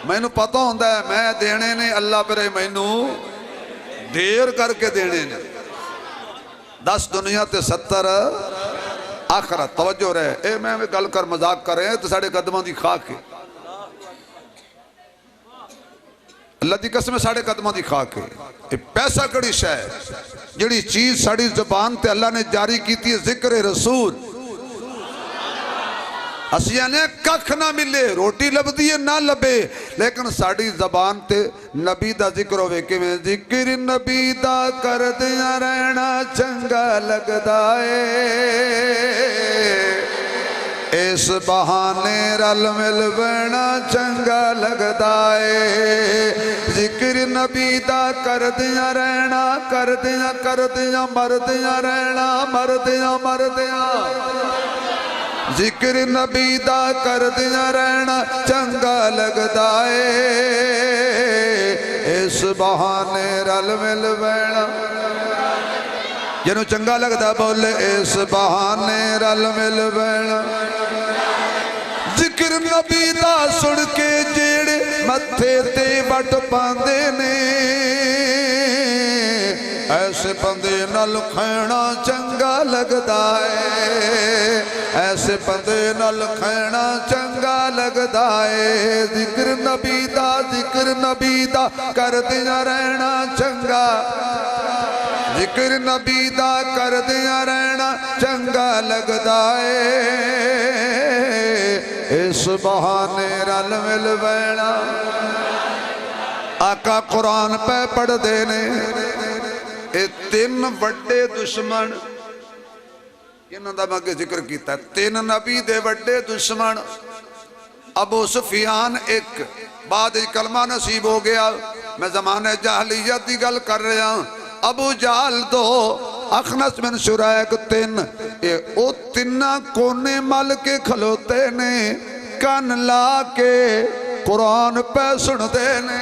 میں نو پتہ ہوندہ ہے میں دینے نے اللہ پر میں نو دیر کر کے دینے نے 10 دنیا تے 70 آخرت توجہ رہے اے میں گل کر مذاق کر رہے ہیں تو ساڑھے قدمہ دی خاک ہے اللہ دی قسم ساڑھے قدمہ دی خاک ہے پیسہ کڑی شے جڑی چیز ساڑھی زبان تے اللہ نے جاری کی تھی ذکر رسول اسیاں نے ککھ نہ ملے روٹی لب دیئے نہ لبے لیکن ساڑھی زبان تے نبی دا ذکر ہوئے کہ میں ذکر نبی دا کر دیا رہنا چنگا لگ دائے اس بہانے رل مل بنا چنگا لگ دائے ذکر نبی دا کر دیا رہنا کر دیا مر دیا رہنا مر دیا ذکر نبی دا کر دیا رہنا چنگا لگدا ہے اس بہانے رل مل بینا جنہوں چنگا لگدا بولے اس بہانے رل مل بینا ذکر نبی دا سڑ کے جیڑے متھے تے وٹ پاندے نے ایسے بندے نال کھینا چنگا لگدا ہے ایسے بندے نال کھینا چنگا لگدا ہے ذکر نبی دا کر دیا رہنا چنگا ذکر نبی دا کر دیا رہنا چنگا لگدا ہے اس بہانے رل مل بینا آقا قرآن پہ پڑھ دینے اے تین وڈے دشمن انہوں دا میں ذکر کیتا ہے تین نبی دے وڈے دشمن ابو سفیان ایک بعد کلمہ نصیب ہو گیا میں زمانہ جاہلیت دی گل کر رہا ہوں ابو جہل دو اخنس بن شریک تین او تینہ کونے مل کے کھلوتے نے کن لا کے قرآن پہ سن دینے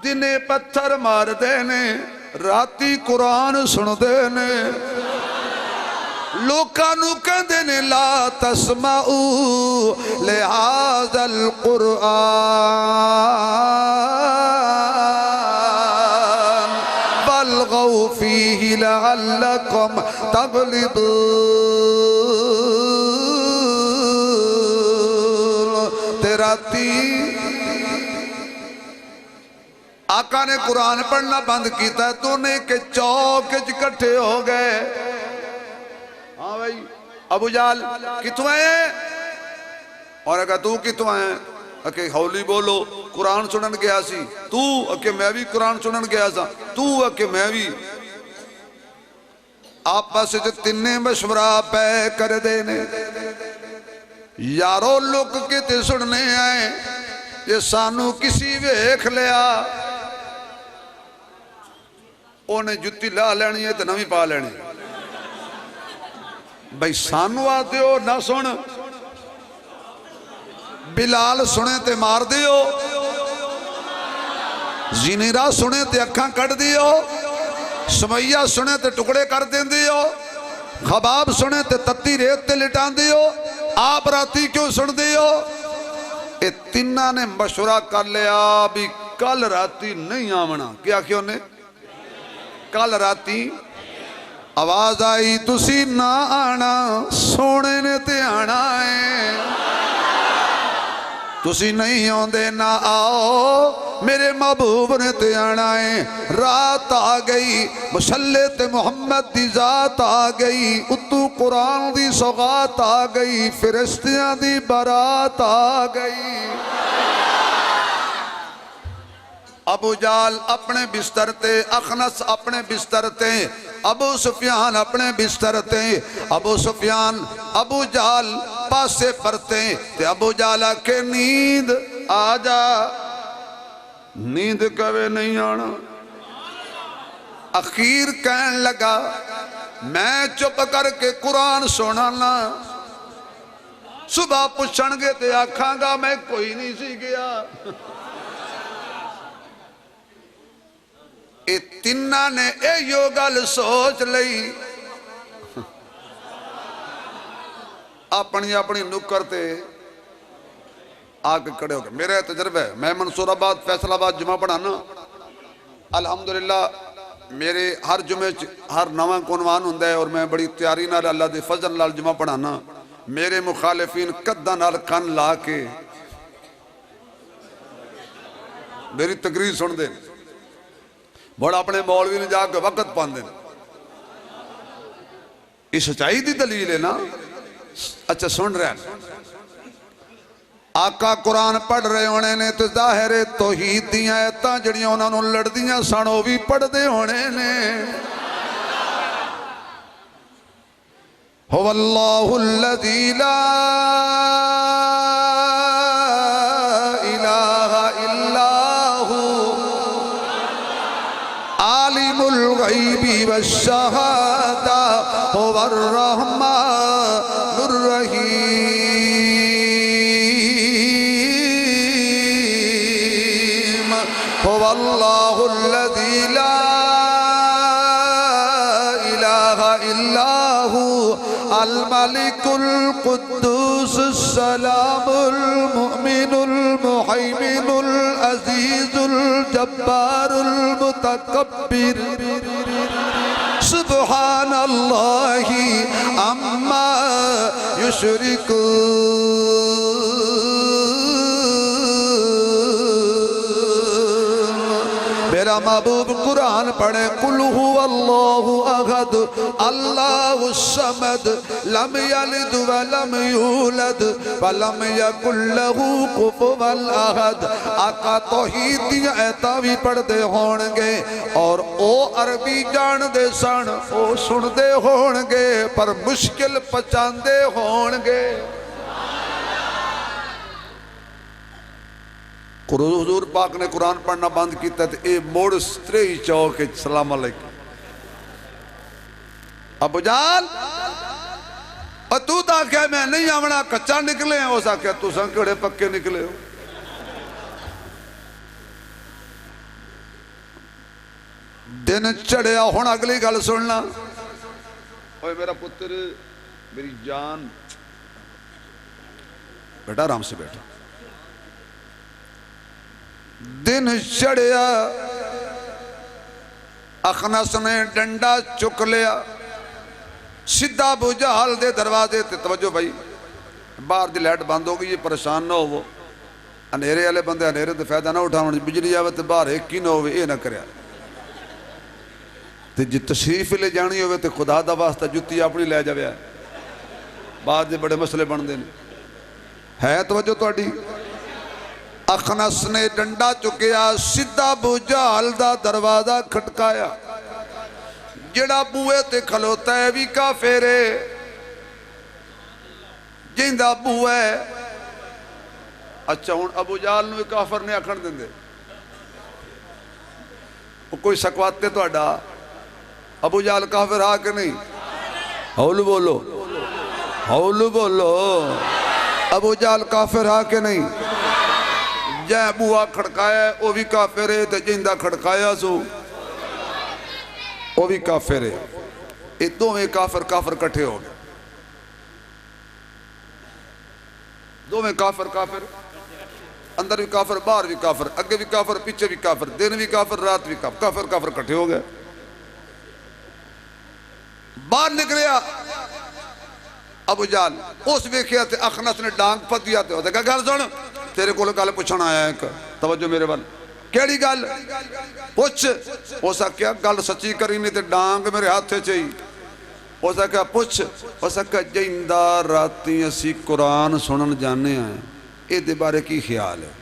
دنے پتھر مار دینے راتی قرآن سن دینے لوکانو کہندے لا تسمعو لہذا القرآن والغوا فیہ لعلکم تغلبون تیراتی آقا نے قرآن پڑھنا بند کیتا ہے تو نے کہ چوک اکٹھے ہو گئے ہاں بھائی ابو جہل کتوں ہیں اور اگر تو کتوں ہیں کہ ہولی بولو قرآن سنن گیا سی تو کہ میں بھی قرآن سنن گیا سا تو کہ میں بھی آپا سے جو تننے مشورہ پہ کر دینے یارو لوگ کے تے سننے آئے یہ سانو کسی ویکھ لیا انہیں جتی لا لینی ہے تو نوی پا لینی بھئی سانو آتے ہو نہ سن بلال سنے تے مار دیو زینیرہ سنے تے اکھاں کٹ دیو سمیہ سنے تے ٹکڑے کر دیں دیو خباب سنے تے تتی ریت تے لٹان دیو آپ راتی کیوں سن دیو اے تینہ نے مشورہ کر لیا بھی کل راتی نہیں آمنا کیا کیوں نے کل راتی آواز آئی تسی نہ آنا سونے نے تے آنا ہے تسی نہیں ہوندے نہ آؤ میرے محبوب نے تے آنا ہے رات آ گئی مسلط محمد دی ذات آ گئی اتو قرآن دی سوغات آ گئی فرشتیاں دی برات آ گئی ابو جہل اپنے بستر تے اخنس اپنے بستر تے ابو سفیان اپنے بستر تے ابو سفیان ابو جہل پاسے پرتے تے ابو جہل کے نیند آجا نیند کبھی نہیں آنا اخیر کہن لگا میں چپ کر کے قرآن سنانا صبح پوچھن گے تے آکھاں گا میں کوئی نہیں سی گیا اے تینہ نے اے یو گل سوچ لئی اپنی اپنی نکر تے آگے کڑے ہو گئے میرے تجربہ ہے میں منصور آباد فیصل آباد جمعہ پڑھانا الحمدللہ میرے ہر جمعہ ہر نواں عنوان ہوندہ ہے اور میں بڑی تیاری نال اللہ دے فضل نال جمعہ پڑھانا میرے مخالفین قدہ نال کن لا کے میری تقریر سن دے بڑا اپنے مولوی نے جا کے وقت پان دینا یہ سچائی دی دلیل ہے نا اچھا سن رہے ہیں آقا قرآن پڑھ رہے ہونے نے تو ظاہر توحید دیاں ایتاں جڑیاں انہوں نے لڑ دیاں سانو بھی پڑھ دے ہونے نے هو اللہ الذی لا الہ الا ہو عالم عالم الغیب والشہادہ هو الرحمن الرحیم هو اللہ الذی لا الہ الا هو الملك القدوس السلام المؤمن المهيمن العزيز الجبار المتكبر سبحان الله عما يشركون میرا محبوب قرآن پڑھے قل هو اللہ احد اللہ الصمد لم یلد ولم یولد ولم یکن لہ کفوا احد. آقا توحید دیا ایتا بھی پڑھ دے ہونگے اور او عربی جان دے سن او سن دے ہونگے پر مشکل پچان دے ہونگے. حضور پاک نے قرآن پڑھنا بند کیتا ہے اے موڑ سترے ہی چوک السلام علیکم. ابو جال اور تو تا کیا میں نہیں آمنا کچا نکلے ہیں اسا کیا تو سنکڑے پکے نکلے ہو. دن چڑھیا ہونا اگلی گل سننا. اوہ میرا پتر میری جان بیٹا آرام سے بیٹھا. دن چڑھیا اخنس نے ڈنڈا چک لیا سیدھا ابو جہل دے دروازے تے. توجہ بھائی باہر دی لائٹ بند ہو گئی یہ پریشان نہ ہو. انہیرے والے بندے انہیرے تے فائدہ نہ اٹھاؤں بجلی آوے تے باہر ایک ہی نہ ہوئے یہ نہ کریا. تے جی تشریف لے جانی ہوئے تے خدا دا واسطہ جتی اپنی لے جاوے ہے. بعد دے بڑے مسئلے بن دے ہے. توجہ تو اڈی اخنس نے ڈنڈا چکیا سیدھا ابو جہل دا دروازہ کھٹکایا. جڑا بوئے تے کھلوتا ہے بھی کافر ہے جیندہ بوئے. اچھا ہون ابو جہل نوے کافر نے اکھن دیں دے کوئی سکواتے تو اڈا. ابو جہل کافر ہاں کہ نہیں؟ حولو بولو حولو بولو. ابو جہل کافر ہاں کہ نہیں؟ جائے بوہا کھڑکایا وہ بھی کافر ہے تے جیندہ کھڑکایا سو وہ بھی کافر ہے. یہ دو میں کافر کٹھے ہو گئے. دو میں کافر اندر بھی کافر باہر بھی کافر اگے بھی کافر پیچھے بھی کافر دن بھی کافر رات بھی کافر کٹھے ہو گئے. باہر نکلیا ابو جہل اس ویکھیا تے اخنس نے ڈانگ پھدیا تے ہوتا کہ گل سن تیرے کو گل پوچھنا آیا ہے. توجہ میرے بل کیڑی گل پوچھ. ہو سکیا گل سچی کری نہیں تے ڈانگ میرے ہاتھے چاہی. ہو سکیا پوچھ. ہو سکیا جیندہ راتی اسی قرآن سنن جانے ہیں اے دے بارے کی خیال ہے.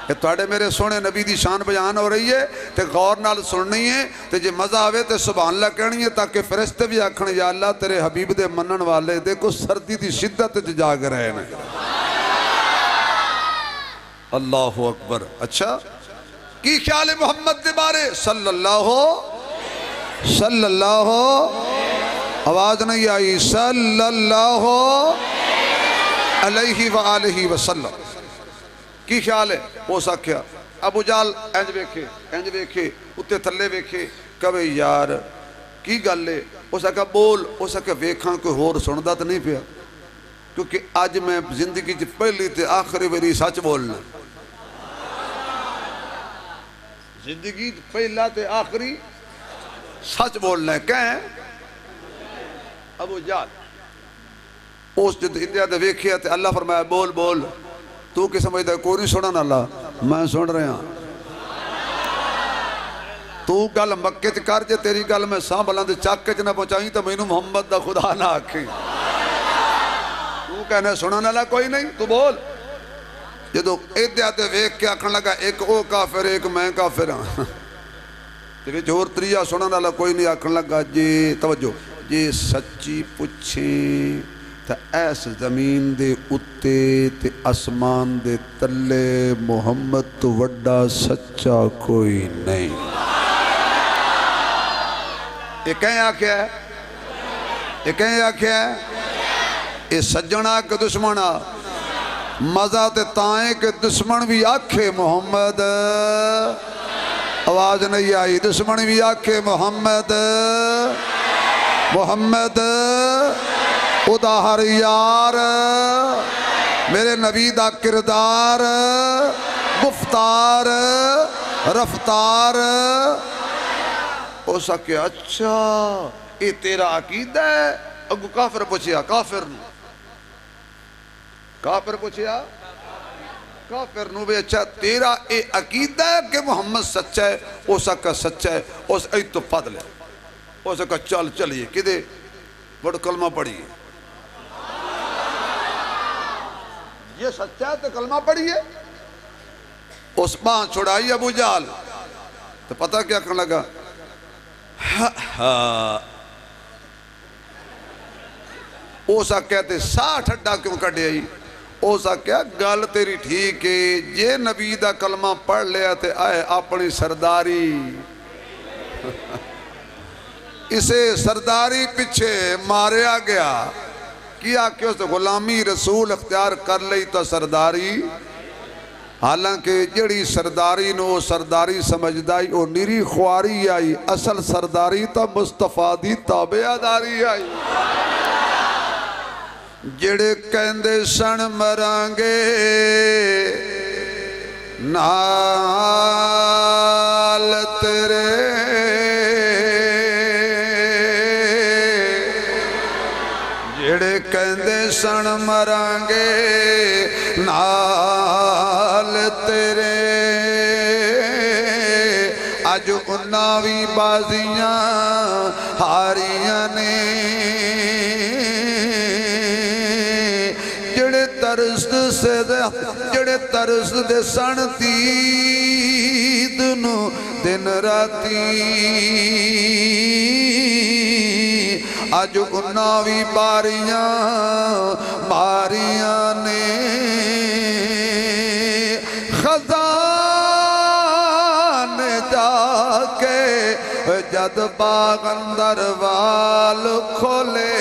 کہ توڑے میرے سونے نبی دی شان بیان ہو رہی ہے تے غور نال سننی ہے تے جے مزہ آوے تے سبحان اللہ کہنی ہے تاکہ فرشتے بھی آکھن یا اللہ تیرے حبیب دے منن والے دیکھو سردی دی شدت جاگ رہے ہیں. اللہ اکبر. اچھا کی خیال محمد دے بارے صلی اللہ آواز نہیں آئی صلی اللہ علیہ وآلہ وسلم کی خیال ہے. ہو سکیا ابو جہل انج ویکھے اتے تھلے ویکھے کبھی یار کی گل ہے. ہو سکیا بول. ہو سکیا ویکھاں کوئی ہور سندا تو نہیں پیا کیونکہ آج میں زندگی چ پہلی تے آخری واری سچ بولنا. زندگی پہلا تے آخری سچ بولنا ہے. کہیں ابو جہل اس جد انڈیا دے ویکھیا تے اللہ فرمایا بول بول. تو کی سمجھتا ہے کوئی نہیں سنن اللہ میں سن رہا ہوں. تو گل مکے چ کر جے تیری گل میں سانبھلاں تے چک چ نہ پہنچائیں تو مینوں محمد دا خدا نہ آکھیں. تو کہنے سنن اللہ کوئی نہیں تو بول. جدو ایدیا تے ویکھ کے آکھن لگا ایک او کافر ایک میں کافر ہاں تے وچ ہور تریا سنن اللہ کوئی نہیں آکھن لگا جی توجہ جی سچی پوچھیں تے ایس زمین دے اتے تے اسمان دے تلے محمد تو وڈا سچا کوئی نہیں. یہ کہیں آکھیا ہے؟ یہ کہیں آکھیا ہے؟ یہ سجنہ کے دشمنہ مزہ تے تائیں کہ دشمن بھی آکھے محمد. آواز نہیں آئی. دشمن بھی آکھے محمد محمد خدا ہر یار میرے نبی دا کردار گفتار رفتار. او سکے اچھا یہ تیرا عقیدہ ہے. اگو کافر پوچھیا کافر پوچھیا کافر نو بھی اچھا تیرا اے عقیدہ ہے کہ محمد سچا ہے. او سکا سچا ہے. اس ای تو فضل ہے. او سکا چلیے کدے بڑھ کلمہ پڑھیے. یہ سچا ہے تو کلمہ پڑھیے. اس باں چھڑائی ابو جہل تو پتہ کیا کرنے لگا او سا کہتے 60 ہڈا کیوں کٹے آئی. او سا کیا گل تیری ٹھیک ہے یہ نبی دا کلمہ پڑھ لیا تے آئے اپنی سرداری اسے سرداری پچھے ماریا گیا کیا کہ اس غلامی رسول اختیار کر لئی تو سرداری. حالانکہ جڑی سرداری نو سرداری سمجھدائی او نیری خواری آئی. اصل سرداری تا مصطفیٰ دی تابعہ داری آئی. جڑے کہندے سن مرانگے نال تیرے جڑے کہندے سن مرانگے نال تیرے اج انہاں وی بازیاں ہاریاں نے. جڑے ترس دے سن دید نو دن راتی اج انہاں وی باریاں ماریاں نے. خزان جا کے جد باغ اندر وال کھولے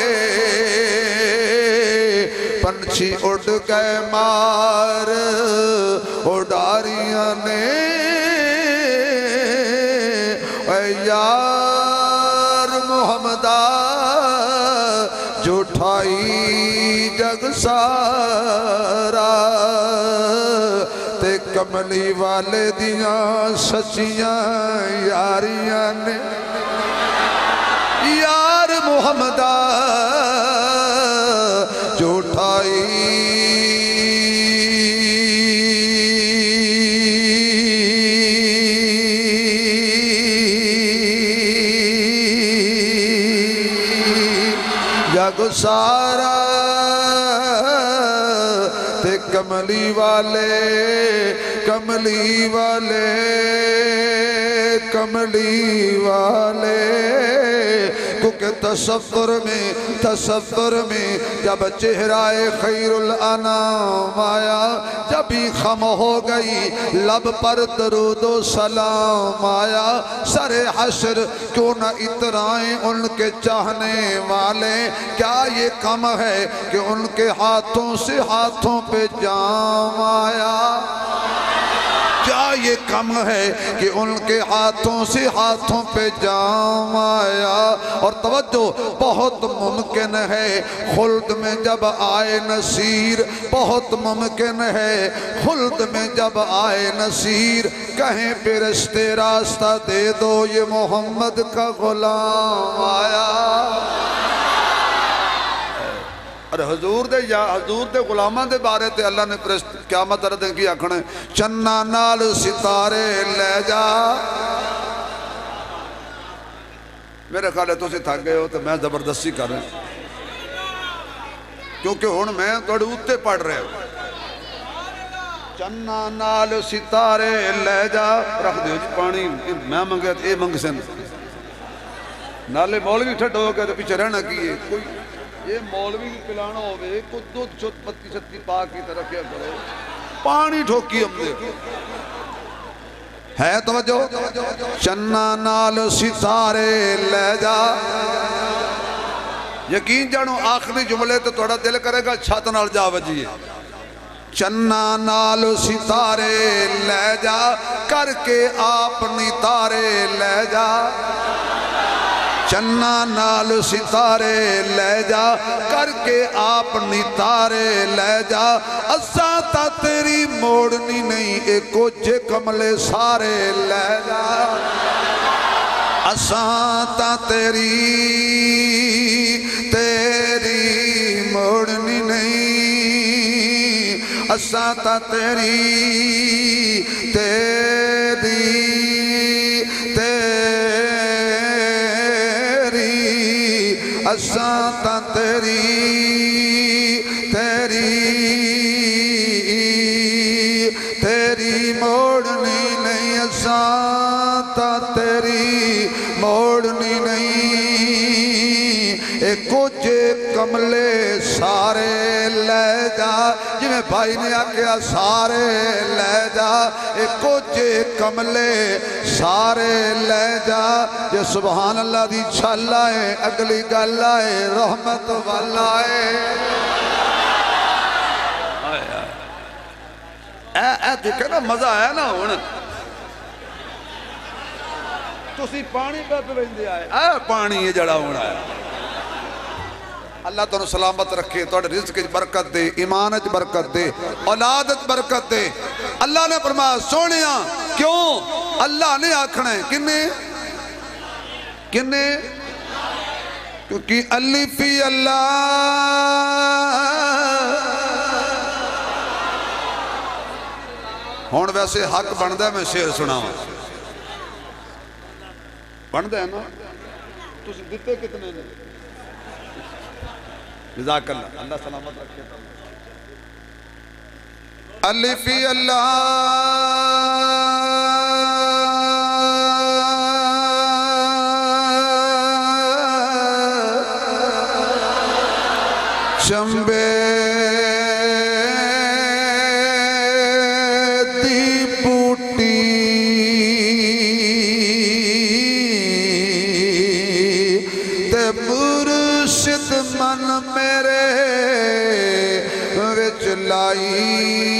پنچھی اڑ گئے مار اڑاریاں نے. اے یار محمدہ جھوٹائی جگ سارا تے کملی والے دیاں سچیاں یاریاں نے. یار محمدہ جھوٹائی جگ سارا تے کملی والے کیونکہ تصور میں جب چہرہ خیر الانام آیا جب ہی خم ہو گئی لب پر درود و سلام آیا. سر حشر کیوں نہ اترائیں ان کے چاہنے والے. کیا یہ کم ہے کہ ان کے ہاتھوں سے ہاتھوں پہ جام آیا. کیا یہ کم ہے کہ ان کے ہاتھوں سے ہاتھوں پہ جام آیا. اور توجہ بہت ممکن ہے خلد میں جب آئے نصیر بہت ممکن ہے خلد میں جب آئے نصیر کہیں پہ رشتے راستہ دے دو یہ محمد کا غلام آیا. اور حضور دے غلامہ دے بارے تے اللہ نے قیامت اردن کی آکھنے چنہ نال ستارے لے جا. میرے خیال ہے تو سے تھک گئے ہو تو میں زبردستی کر رہا ہوں کیونکہ ہن میں توڑے اتے پڑھ رہے ہوں. چنہ نال ستارے لے جا رکھ دیو جی پانی میں منگے منگ سن نالے مولوی ٹھٹ ہو گئے تو پیچھے رہنا کیے کوئی یہ مولوی کی پلانا ہوئے کو دودھ چھت پتی چھتی پاک کی طرح کیا کرو پانی ٹھوکی ہم دے ہے توجہ چنہ نال ستارے لے جا یقین جانو آخری جملے تو تھوڑا دل کرے گا چھت نال جا وجیے چنہ نال ستارے لے جا کر کے اپنی تارے لے جا چنہ نال ستارے لے جا کر کے اپنی تارے لے جا اساں تا تیری موڑنی نہیں اے کچھ کملے سارے لے جا اساں تا تیری موڑنی نہیں اساں تا تیری اساں تا تیری موڑنی نہیں اساں تا تیری موڑنی نہیں اے کچھ کملے سارے لے جا جی میں بھائی نے آکیا سارے لے جا اے کچھ کملے سارے لے جا یہ سبحان اللہ دی چھل آئے اگلی گل آئے رحمت والا اے دیکھے نا مزہ آیا نا ہونا تُسی پانی پہ بندے آئے اے پانی یہ جڑا ہونا ہے اللہ تو سلامت رکھے تو رزق برکت دے ایمانت برکت دے اولادت برکت دے اللہ نے فرمایا سونیاں کیوں اللہ نے آکھنا ہے کنے کیونکہ الفی اللہ ہون ویسے حق بندہ ہے میں شعر سناؤں بندہ ہے نا تو دیتے کتنے نے جزاک اللہ اللہ سلامت رکھے الفی اللہ شمبے دی بوٹی تے مرشد من میرے وچ لائی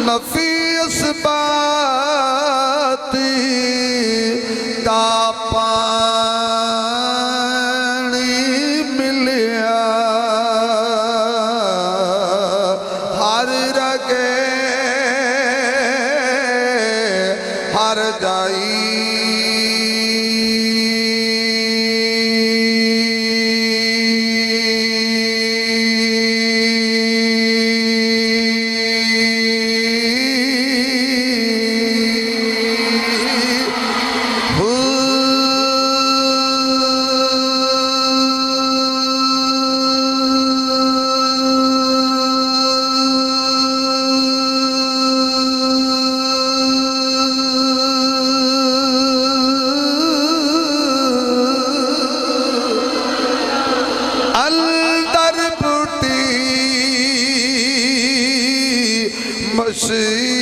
نفیس باتی دا پانی ملیا ہر رگے ہر جائی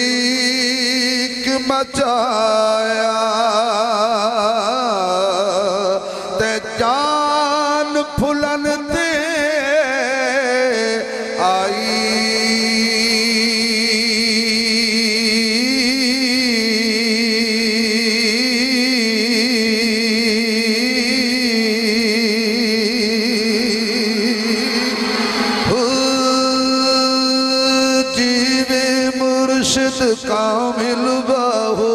مشیق مچایا تے جان پھلن دے آئی مرشد کامل باہو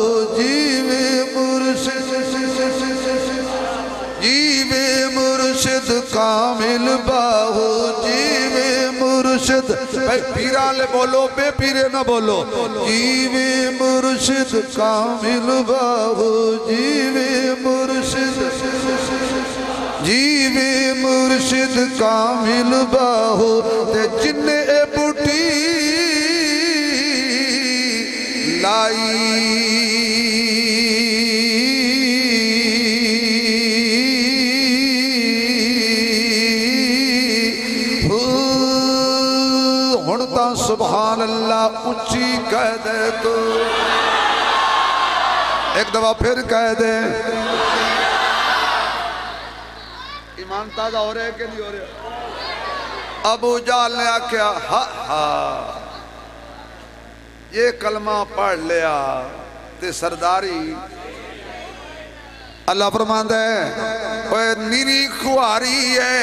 کامل باہو جیوے مرشد بھائی پیرا لے بولو بے پیرے نہ بولو جیوے مرشد کامل باہو جیوے مرشد جیوے مرشد کامل باہو تے جن اے بوٹی لائی سبحان اللہ اچھی کہہ دے تو ایک دفعہ پھر کہہ دے ایمان تازہ ہو رہے کہ نہیں ہو رہے ابو جہل نے آکھیا ہاں یہ کلمہ پڑھ لیا تے سرداری اللہ فرماندا ہے اوے نیری خواری ہے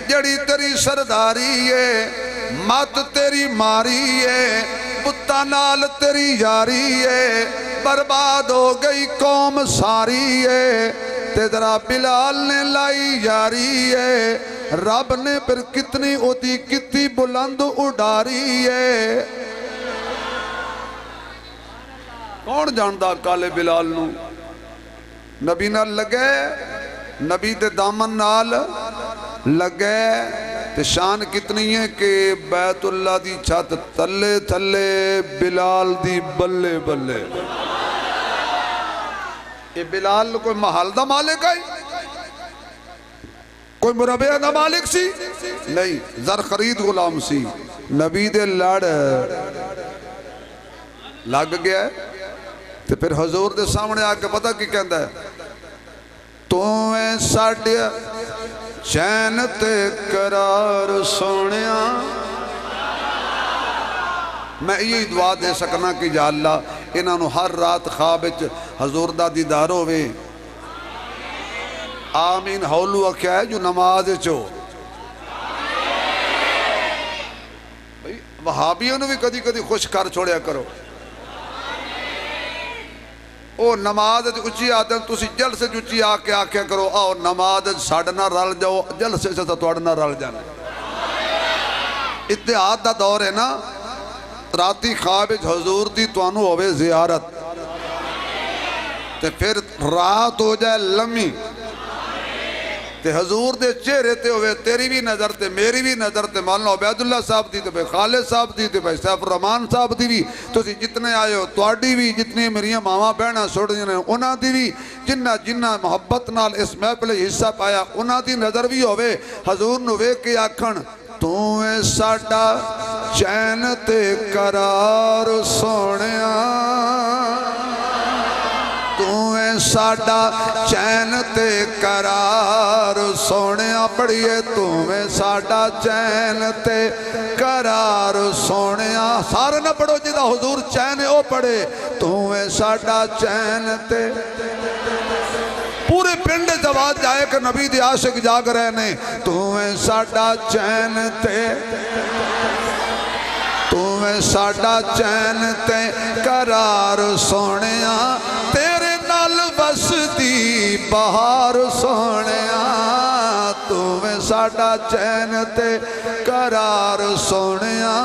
جڑی تیری سرداری ہے مات تیری ماری ہے بتاں نال تیری یاری ہے برباد ہو گئی قوم ساری ہے تے ذرا بلال نے لائی یاری ہے رب نے پھر کتنی ہوتی کتنی بلند اڈاری ہے کون جاندا کالے بلال نو نبی نال لگے نبی تے دامن نال لگے تے شان کتنی ہے کہ بیت اللہ دی چھت تلے تلے بلال دی بلے بلے یہ بلال کوئی محل دا مالک ہے کوئی مربع دا مالک سی نہیں زر خرید غلام سی نبی دے لڑ لگ گیا ہے تے پھر حضور دے سامنے آ کے پتہ کی کہندا ہے تو اے ساڈیا چین تے قرار سونیا میں یہی دعا دے سکنا کہ یا اللہ انہوں ہر رات خواب حضور دا دیدار ہوئے آمین ہولو کیا ہے جو نماز چو وہابیوں نے بھی کدی کدی خوش کر چھوڑیا کرو او نماز اچھی آتے ہیں تُسی جل سے اچھی آکے آکے کرو آو نماز ساڑھنا رل جاؤ جل سے توڑنا رل جانا اتحاد دا دور ہے نا راتی خواب حضور دی توانو ہوئے زیارت تے پھر رات ہو جائے لمحی تے حضور دے چہرے تے ہوئے تیری بھی نظر تے میری بھی نظر تے مولانا عبید اللہ صاحب دی تے بھائی خالد صاحب دی تے بھائی سیف الرحمان صاحب دی بھی تو جتنے آئے ہو تواڈی بھی جتنی میریاں ماما بہنا سوڑ جنے انہاں دی بھی جنہ محبت نال اس محفل حصہ پایا انہاں دی نظر بھی ہوئے حضور نو ویکھ کے آکھن تو اے ساڈا چین تے قرار سونیا تو اے ساڈا چین تے قرار سونیا پڑھئے تو اے ساڈا چین تے قرار سونیا سارے نہ پڑھو جدہ حضور چین او پڑھے تو اے ساڈا چین تے پورے پنڈ جواد جائے کہ نبی دی عاشق جاگ رہنے تو اے ساڈا چین تے تو اے ساڈا چین تے قرار سونیا تیرے نال بستی بہار سونیا تو اے ساڈا چین تے قرار سونیا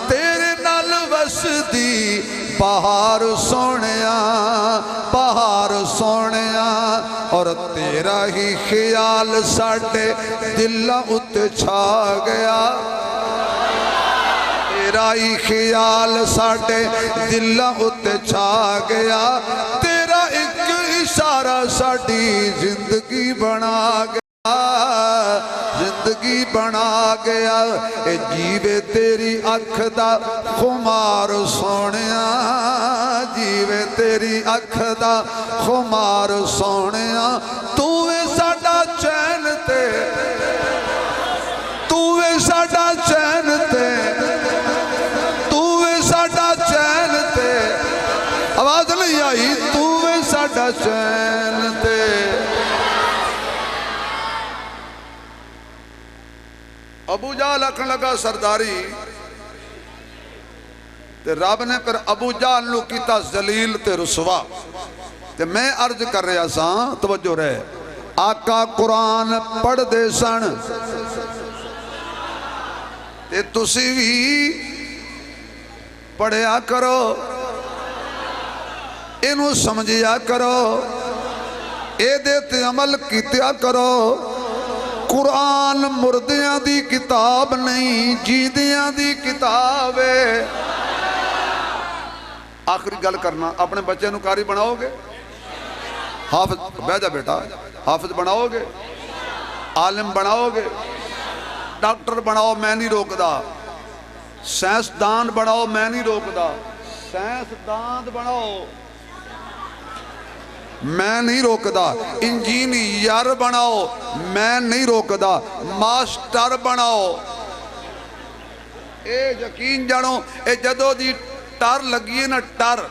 تیرے نال بستی بہار سونیا بہار سونیا اور تیرا ہی خیال ساڈے دلاں اُتے چھا گیا تیرا ہی خیال ساڈے دلاں اُتے چھا گیا تیرا ایک اشارہ ساڈی زندگی بنا گیا زندگی بنا گیا اے جیوے تیری اکھ دا خمار سونیا جیوے تیری اکھ دا خمار سونیا تو اے ساڈا چین تے تو اے ساڈا چین تے تو اے ساڈا چین تے آواز نہیں آئی تو اے ساڈا چین تے ابو جہل آکھن لگا سرداری تے رب نے پھر ابو جہل نو کیتا ذلیل تے رسوا تے میں عرض کر رہا ساں توجہ رہے آقا قرآن پڑھ دے سن تے تسی بھی پڑھیا کرو انہوں سمجھیا کرو اے دیتے عمل کیتیا کرو قرآن مردیاں دی کتاب نہیں جیدیاں دی کتاب ہے آخری گل کرنا اپنے بچے نو کاری بناؤ گے حافظ بیٹھ جا بیٹا حافظ بناؤ گے عالم بناؤ گے ڈاکٹر بناؤ میں نہیں روکدا سائنسدان بناؤ میں نہیں روکدا سائنسدان بناؤ میں نہیں روکدا انجینئر بناؤ میں نہیں روکدا ماسٹر بناؤ اے یقین جانو اے جدو دی ٹر لگی نا ٹر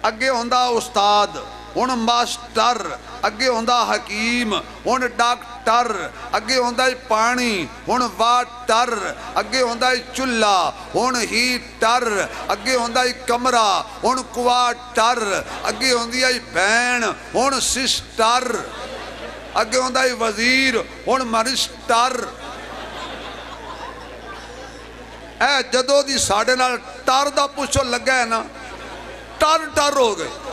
اگے ہوندہ استاد ہن ماسٹر اگے ہوندہ حکیم ہن ڈاکٹر اگے ہوندہ پانی ہن واٹر اگے ہوندہ چلہ ہن ہیٹر اگے ہوندہ کمرہ ہن کوارٹر اگے ہوندی بین ہن سسٹر اگے ہوندہ وزیر ہن منسٹر اے جدو دی ساڑھے نال ٹر دا پوچھو لگا ہے نا ٹر ہو گئے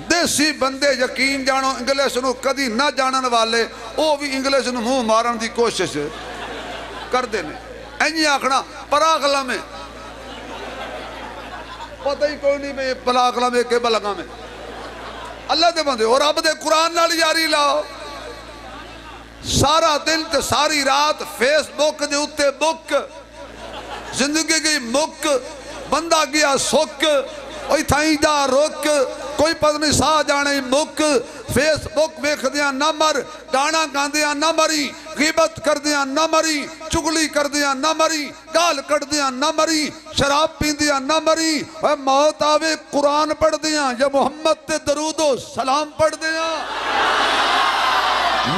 دیسی بندے یقین جانو انگلیس نو کدی نہ جانن والے او بھی انگلیس نو منہ مارن دی کوشش کر دینے اینی آکھنا پراغلہ میں پتہ ہی کوئی نہیں میں پراغلہ میں کے بلگا میں اللہ دے بندے اور اب دے قرآن نال یاری لاؤ سارا دن تے ساری رات فیس بک دے اتے بک زندگی گئی مک بندہ گیا سک اوئی تھائیں جا روک کوئی پتنی سا جانے مک فیس بک بیک دیا نہ مر گانا گان دیا نہ مری غیبت کر دیا نہ مری چگلی کر دیا نہ مری گال کٹ دیا نہ مری شراب پین دیا نہ مری اے موت آوے قرآن پڑھ دیا یا محمد تے درود و سلام پڑھ دیا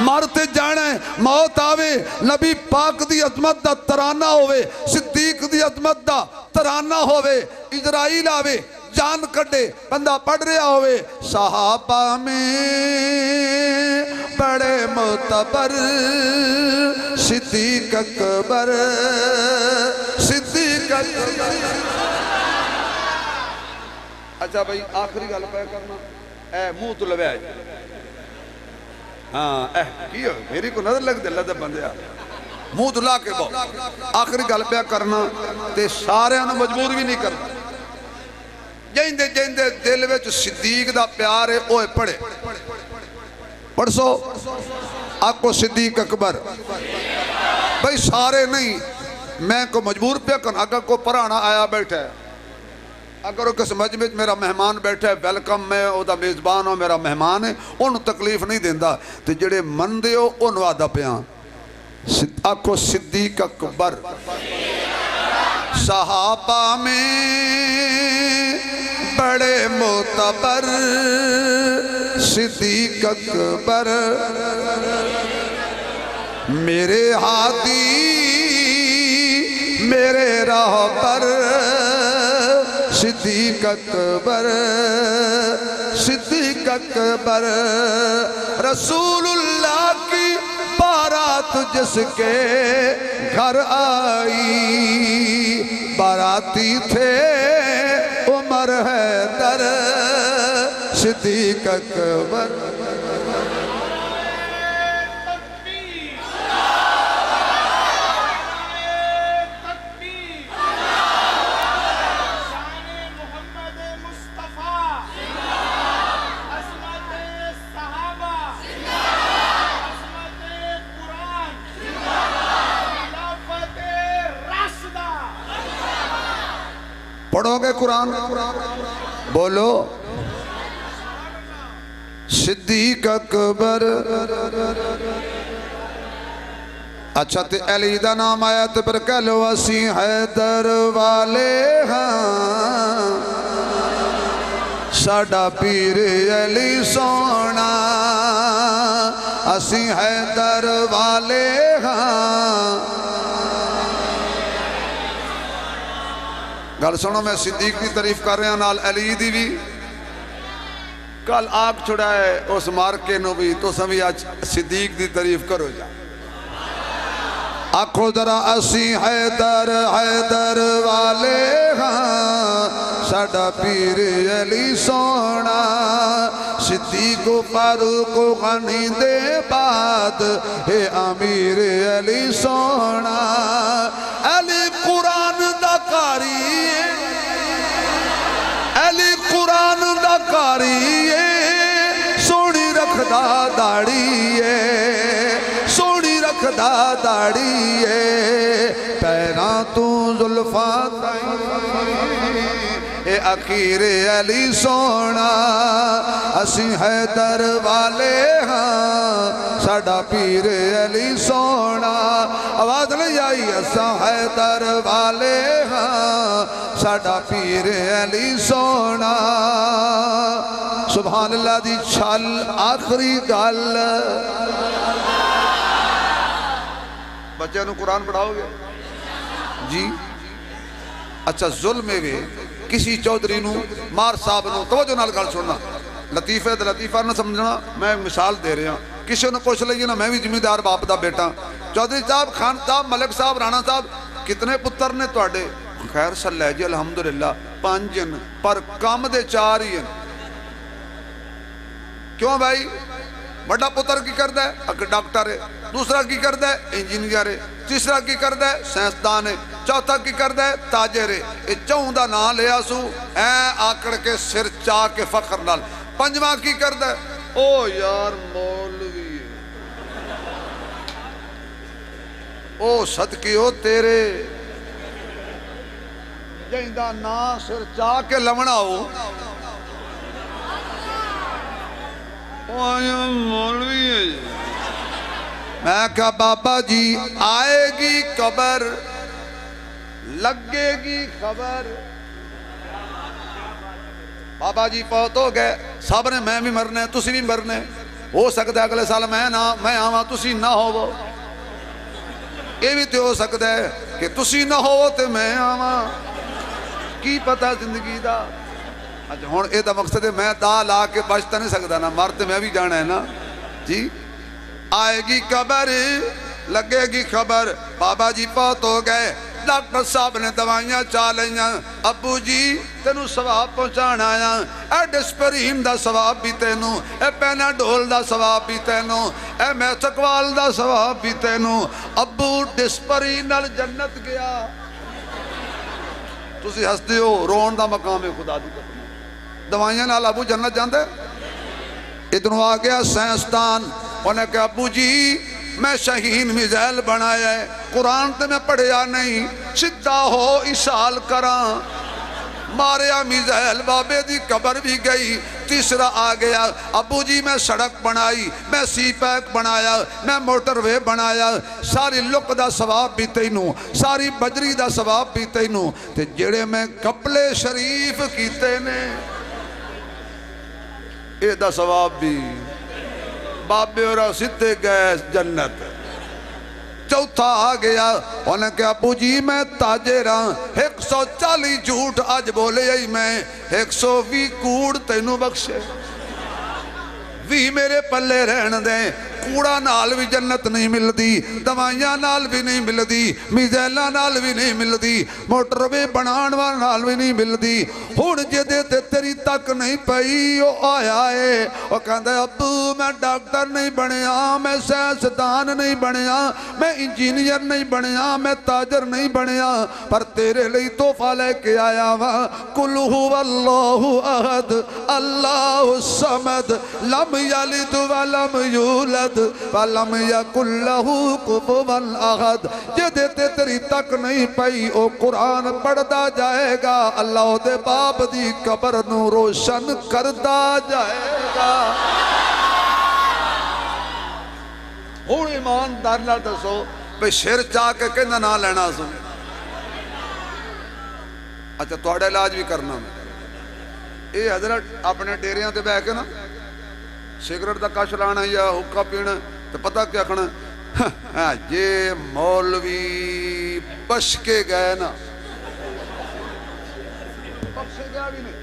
مرتے جانے موت آوے نبی پاک دی عظمت دا ترانہ ہوئے صدیق دی عظمت دا ترانہ ہوئے اجرائیل آوے جان کٹے بندہ پڑھ رہا ہوئے صحابہ میں بڑے معتبر صدیق اکبر صدیق اکبر اچھا بھائی آخری گل پہ کرنا اے منہ تو لوے ہاں کیوں میری کو نظر لگ دے اللہ دے بندے منہ تو لا کے بہت آخری گل پہ کرنا تے سارے انہوں مجبور بھی نہیں کرنا جیندے جیندے دل وچ صدیق دا پیار ہے اوہ پڑھے پڑھ سو آپ کو صدیق اکبر بھئی سارے نہیں میں کو مجبور پہ کرنا اگر کو پرانا آیا بیٹھا ہے اگر وہ کس مجمع میرا مہمان بیٹھا ہے ویلکم میں او دا میزبان ہو میرا مہمان ہے انہوں تکلیف نہیں دیندہ تو جڑے من دے ہو ان وعدہ پیان آپ کو صدیق اکبر صحابہ میں بڑے معتبر صدیق اکبر میرے ہادی میرے راہ پر صدیق اکبر صدیق اکبر رسول اللہ کی بارات جس کے گھر آئی باراتی تھے عمر حیدر صدیق اکبر پڑھو گے قرآن بولو صدیق اکبر اچھا تے علی دا نام آیا تے پر کہہ لو اسی حیدر والے ہاں ساڑا پیر علی سونا اسی حیدر والے ہاں گل سنو میں صدیق کی تعریف کر رہا نال علی دی بھی کل آگ چھڑائے اس مارکے نو بھی تو سمی آج صدیق دی تعریف کرو جا آنکھو ذرا اسی حیدر حیدر والے ہاں ساڈا پیر علی سونا صدیق فاروق غنی دے بعد ہے امیر علی سونا علی قرآن دا قاری علی قرآن دا قاری سونی رکھدا داڑی سونی رکھدا داڑی پیراں تو زلفاں تائیں اے اخیر علی سونا اسی حیدر والے ہاں ساڈا پیر علی سونا آواز نہیں آئی اساں حیدر والے ہاں ساڈا پیر علی سونا سبحان اللہ دی چھل آخری گل بچے نو قرآن پڑھاؤ گے جی اچھا ظلم ہے کسی چودھری نو مار صاحب نو توجہ نال گل سننا لطیفے تے لطیفہ نہ سمجھنا میں مثال دے رہا ہوں کسی نے پوچھ لئیے نا میں بھی زمیندار باپ دا بیٹا چودھری صاحب خان صاحب ملک صاحب رانا صاحب کتنے پتر نے تواڈے خیر صلی جی الحمدللہ 5 پر کام دے 4 ہی ہیں کیوں بھائی بڑا پتر کی کردا ہے اگر ڈاکٹر ہے دوسرا کی کردا ہے انجینئر ہے تیسرا کی کردا ہے سائنسدان ہے چوتھا کی کردا ہے تاجر ہے یہ چوں دا نام لیا سو اے آکڑ کے سر چاہ کے فخر نال پنجواں کی کردا ہے او یار مولوی او صدقی ہو تیرے جہندہ نا سر چاہ کے لمنا ہو آیا مولوی ہے میں کہا بابا جی آئے گی قبر لگے گی خبر بابا جی فوت ہو گئے سب نے میں بھی مرنے تسی بھی مرنے ہو سکتا ہے اگلے سال میں آواں تسی نہ ہو یہ بھی تو ہو سکتا ہے کہ تسی نہ ہو تو میں آواں کی پتہ زندگی دا اچھا ہون اے دا مقصد ہے میں دا لا کے بچتا نہیں سکتا نا مرتے میں بھی جانا ہے نا جی آئے گی قبر لگے گی خبر بابا جی فوت ہو گئے ڈاکٹر صاحب نے دوائیاں چالائیاں ابو جی تینوں ثواب پہنچانا آیا اے ڈسپرین دا ثواب بھی تینوں اے پینا ڈول دا ثواب بھی تینوں اے میتھکوال دا ثواب بھی تینوں ابو ڈسپرین نال جنت گیا تسی ہستے ہو رون دا مقام ہے خدا دی دوائیاں نال ابو جنت جاندے ادھنوں آ گیا سائنسدان انہیں کہا ابو جی میں شہین میزائل بنایا ہے قرآن تے میں پڑھیا نہیں سدھا ہو اشال کراں ماریا میزائل بابے دی قبر بھی گئی تیسرا آ گیا ابو جی میں سڑک بنائی میں سی پیک بنایا میں موٹر وے بنایا ساری لک دا ثواب بھی تینوں ساری بجری دا ثواب بھی تینوں تے جڑے میں قبلے شریف کیتے نے اے دا ثواب بھی بابے اور سدھے گئے جنت چوتھا آ گیا انہیں کہا ابو جی میں تاجر ہاں 140 جھوٹ آج بولے ہی میں 120 کوڑ تینوں بخشے بھی میرے پلے رہن دیں کوڑا نال بھی جنت نہیں مل دی دوائیاں نال بھی نہیں مل دی میزیلہ نال بھی نہیں مل دی موٹر وے بنانوہ نال بھی نہیں مل دی ہون جدے تے تیری تک نہیں پئی او آیا ہے وہ کہندہ ابو میں ڈاکٹر نہیں بنیا میں سائنسدان نہیں بنیا میں انجینئر نہیں بنیا میں تاجر نہیں بنیا پر تیرے لئی تحفہ لے کے آیا وہاں قل هو اللہ احد اللہ الصمد لم یلد ولم یولد وَلَمْ يَكُنْ لَهُ كُفُوًا أَحَدٌ جدے تے تیری تک نہیں پئی او قرآن پڑھدا جائے گا اللہ دے باپ دی قبر نو روشن کردا جائے گا ہون ایماندار نہ دسو بے شیر چاہ کے کہنا نہ لینا سو اچھا توڑے علاج بھی کرنا اے حضرت اپنے ڈیریاں تے بے کے نا سگریٹ دا کش لانا یا حکا پینا تو پتہ کیا کھنا یہ مولوی بش کے گئے نا بخشے گیا بھی نہیں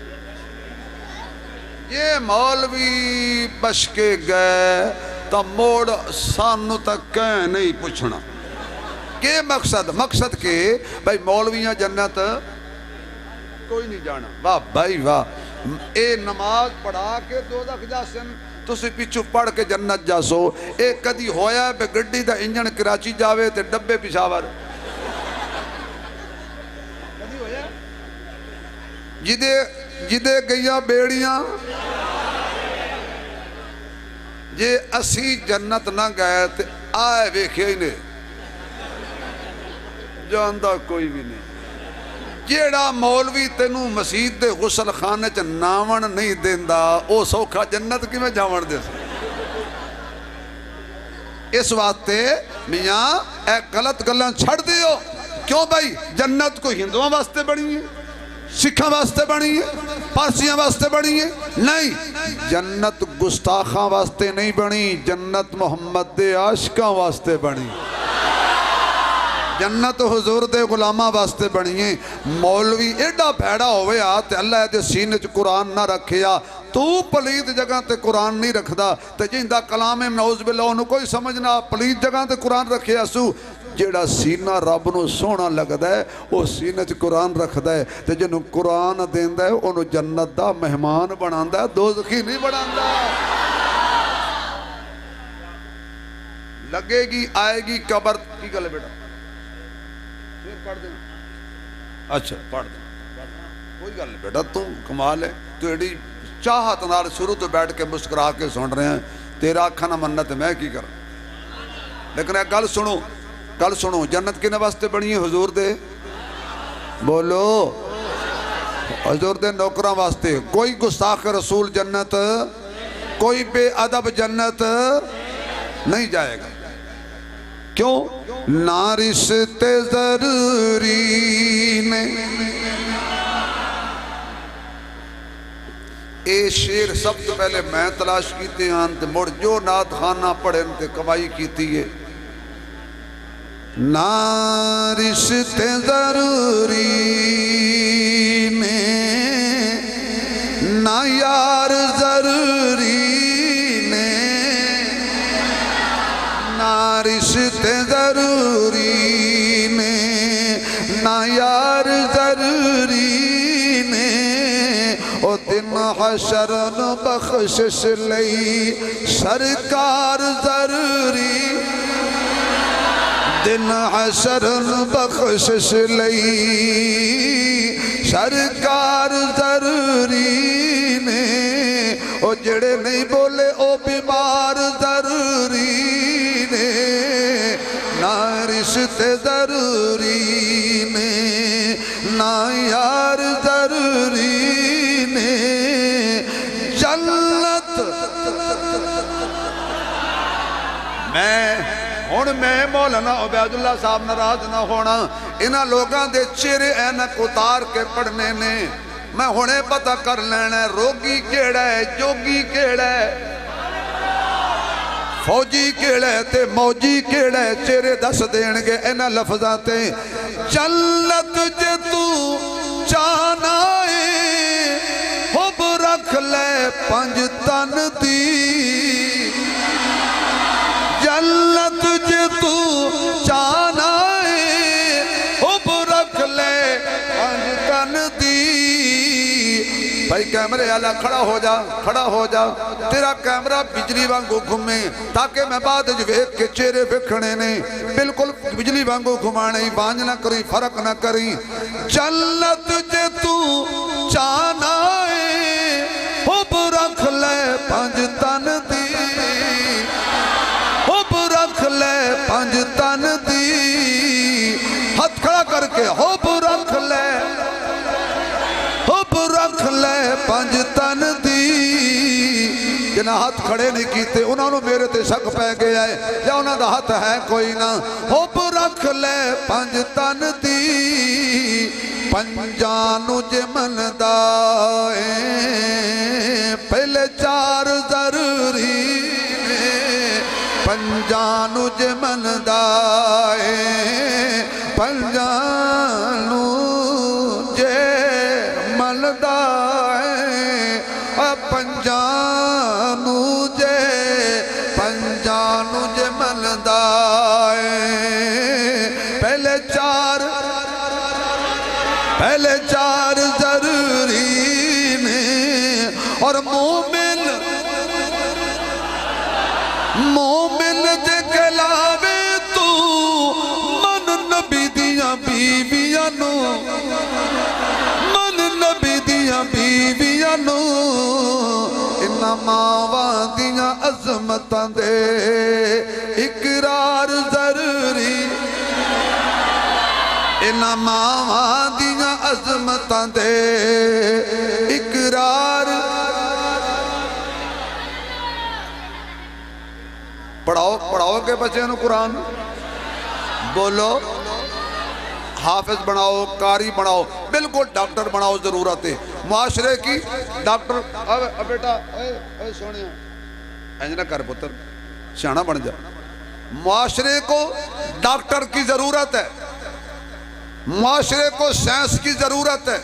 یہ مولوی بش کے گئے تو موڑ سانو تک کہیں نہیں پوچھنا کہ مقصد کہ بھائی مولویاں جنت کوئی نہیں جانا. واہ بھائی واہ. اے نماز پڑھا کے دوزخ جاسن تسی پیچھو پڑھ کے جنت جاسو. اے کدی ہویا ہے بے گڈی دا انجن کراچی جاوے تے ڈبے پشاور کدی ہویا جدے گئیاں بیڑیاں جے اسی جنت نہ گئے تے آئے ویکھے ہی نے جاندہ کوئی بھی نہیں. جیڑا مولوی تینوں مسجد دے غسل خانے چ ناون نہیں دیندا او سوکھا جنت کی میں جاون دے سا. اس واسطے میاں اے غلط گلاں چھڑ دیو. کیوں بھائی جنت کو ہندوؤں واسطے بنی ہے سکھاں واسطے بنی ہے پارسیاں واسطے بنی ہے نہیں. جنت گستاخاں واسطے نہیں بنی جنت محمد دے عاشقاں واسطے بنی. جنت حضور دے غلامہ واسطے بنی ہے. مولوی ایڈا بھیڑا ہوئے آتے اللہ دے سینے چ قرآن نہ رکھیا تو پلید جگہ تے قرآن نہیں رکھ دا تے جہندہ کلام نعوذ باللہ انہوں کوئی سمجھنا پلید جگہ تے قرآن رکھیا سو. جیڑا سینہ رب نو سونا لگدا ہے وہ سینے چ قرآن رکھدا ہے تے جنہوں قرآن دیندا ہے انہوں جنت دا مہمان بناندا ہے دوزخی نہیں بناندا. لگے گی آئے گی قبر کی گلے بیٹا پھر پڑھ دینا. اچھا پڑھ دینا کوئی گل نہیں بیٹا تو کمال ہے. تو ایڈی چاہت نال شروع تو بیٹھ کے مسکرا کے سن رہے ہیں تیرا آکھا نہ منت میں کی کر. لیکن ایک گل سنو جنت کنے واسطے بنی ہے حضور دے بولو حضور دے نوکراں واسطے. کوئی گستاخ رسول جنت کوئی بے ادب جنت نہیں جائے گا. کیوں نہ رشتے ضروری نے. اے شیر سب تو پہلے میں تلاش کیتے ہیں تے مڑ جو نات خانہ پڑھیں تے کمائی کیتی ہے. نہ رشتے ضروری نے نہ یار ضروری نے نہ رشتے ضروری نے نہ یار ضروری نے. او دن حشر نو بخشش لئی سرکار ضروری. دن حشر نو بخشش لئی سرکار ضروری نے. او جڑے نہیں بولے او بیمار ضروری نے. نہ رشتے ضروری نے نہ یار ضروری نے. جنت میں مولانا عبید اللہ صاحب ناراض نہ ہونا انہاں لوگاں دے چہرے اینک اتار کے پڑھنے نے. میں ہونے پتہ کر لینا روگی کیڑا ہے جوگی کیڑا ہے فوجی کیڑا ہے تے موجی کیڑا ہے. چہرے دس دینگے انہاں لفظاں تے. جنت جے تو چاہنا ہے حب رکھ لے پنج تن دی. جنت جے تو چاہنا ہے حب رکھ لے پنج تن دی. بھائی کیمرے والا کھڑا ہو جا تیرا کیمرہ بجلی وانگو گھومے تاکہ میں بعد ویکھ کے چہرے ویکھنے نے بالکل بجلی وانگو گھمانے بانج نہ کری فرق نہ کری. جنت جے تو چاہنا ہے حب رکھ لے پنج تن دی. حب رکھ لے پنج تن دی. ہاتھ کھڑا کر کے حب رکھ لے پنج تن دی. جنہاں ہاتھ کھڑے نہیں کیتے انہوں نے میرے تے شک پہ گیا ہے یا انہوں دا ہاتھ ہے کوئی نہ. حب رکھ لے پنج تن دی. پنجانو جے من دائیں پہلے چار ضروری نے. پنجانو جے من دائیں پنجانو جے من دائیں پنجانو عظمتاں دے اقرار ضروری انہاں ماواں دیاں عظمتاں دے اقرار پڑھاؤ کے بچے نو قرآن بولو حافظ بناؤ قاری بناؤ بالکل ڈاکٹر بناؤ ضرورت ہے معاشرے کی ڈاکٹر بیٹا اے سونے اینج نہ کر پتر سیانا بن جا معاشرے کو ڈاکٹر کی ضرورت ہے معاشرے کو سائنس کی ضرورت ہے